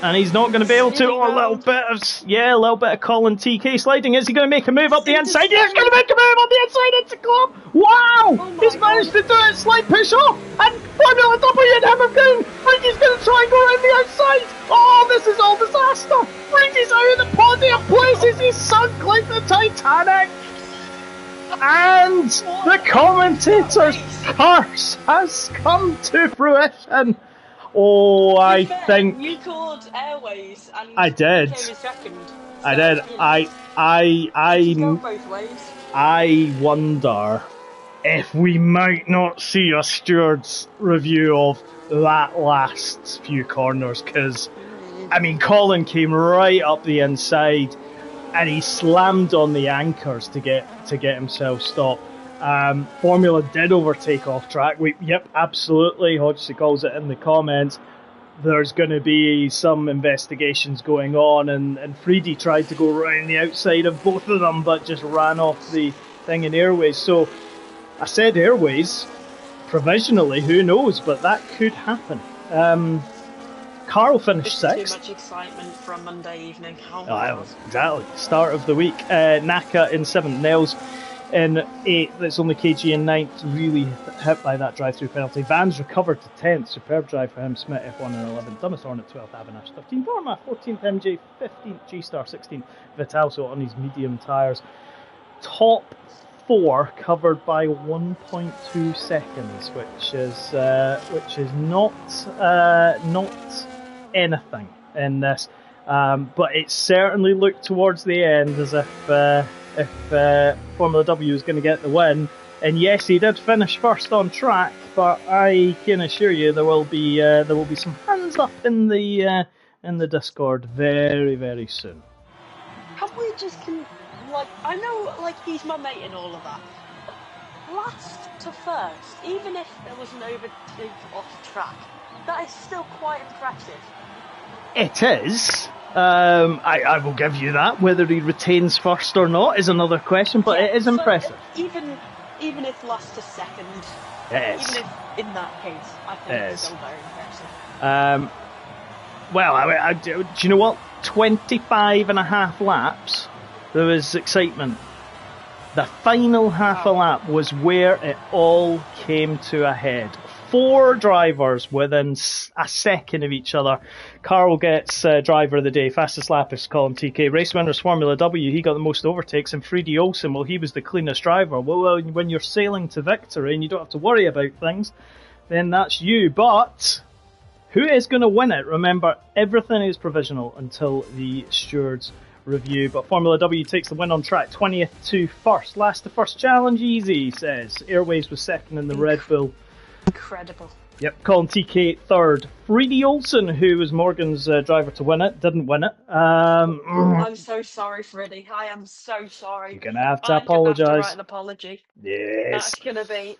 and he's not gonna be able to. A little bit of Colin TK sliding. Is he gonna make a move up the inside? Yeah, he's gonna make a move up the inside. It's a club. Wow! He's managed to do it. Slight push off, and Formula W and him are going. Freaky's gonna try and go around the outside. This is all disaster. Freaky's out of the podium places. He's sunk like the Titanic. And the commentator's curse has come to fruition. I think you called Airways, and I did. Came second. So, I did. Both ways. I wonder if we might not see a steward's review of that last few corners, because Colin came right up the inside. And he slammed on the anchors to get himself stopped. Formula did overtake off track. Yep, absolutely. Hodgson calls it in the comments. There's going to be some investigations going on, and Freedy tried to go around the outside of both of them, but just ran off the thing in Airways. So I said Airways provisionally. Who knows? But that could happen. Carl finished This is sixth. too much excitement for a Monday evening. Oh my Oh, God. exactly. Start of the week. Naka in 7th, Nels in 8th. It's only KG in 9th. Really hit by that drive-through penalty. Vans recovered to 10th. Superb drive for him. Smith F1 in 11th. Thomas Horn at 12th. Avinash 13th. Dorma 14th. MJ 15th. G-Star 16th. Vitalso on his medium tyres. Top 4 covered by 1.2 seconds, which is not anything in this. But it certainly looked towards the end as if Formula W was going to get the win. And yes, he did finish first on track, but I can assure you there will be some hands up in the Discord very, very soon. Have we just I know he's my mate and all of that. But last to first, even if there was an overtake off track, that is still quite impressive. It is. I will give you that. Whether he retains first or not is another question, but it is impressive. Even if last to second, even if in that case, I think it's still very impressive. Well, do you know what? 25 and a half laps, there was excitement. The final half a lap was where it all came to a head. 4 drivers within a second of each other. Carl gets driver of the day. Fastest lap is Colin TK. Race winners Formula W. He got the most overtakes. And Freddie Olsen, well, he was the cleanest driver. Well, when you're sailing to victory and you don't have to worry about things, then that's you. But who is going to win it? Remember, everything is provisional until the stewards review. But Formula W takes the win on track. 20th to 1st. Last to first challenge easy, he says. Airways was second in the Red Bull. Incredible. Yep, Colin TK third. Freddie Olsen, who was Morgan's driver to win it, didn't win it. I'm so sorry, Freddie. I am so sorry. You're going to have to apologise. I'm going to have to write an apology. Yes. That's going to be...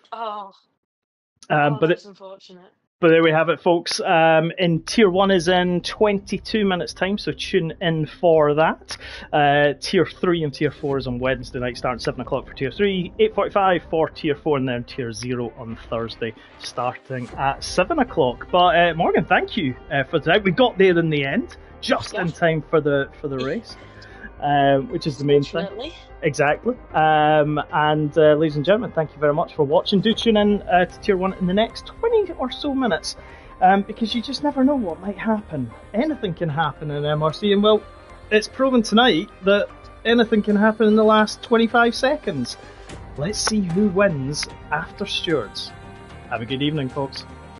but that's unfortunate. But there we have it, folks. In Tier 1 is in 22 minutes' time, so tune in for that. Tier 3 and Tier 4 is on Wednesday night, starting 7 o'clock for Tier 3, 8:45 for Tier 4, and then Tier 0 on Thursday, starting at 7 o'clock. But Morgan, thank you for tonight. We got there in the end, just in time for the race, which is the main thing. Exactly. And ladies and gentlemen, thank you very much for watching. Do tune in to Tier 1 in the next 20 or so minutes, because you just never know what might happen. Anything can happen in MRC, and well, it's proven tonight that anything can happen in the last 25 seconds. Let's see who wins after stewards. Have a good evening, folks.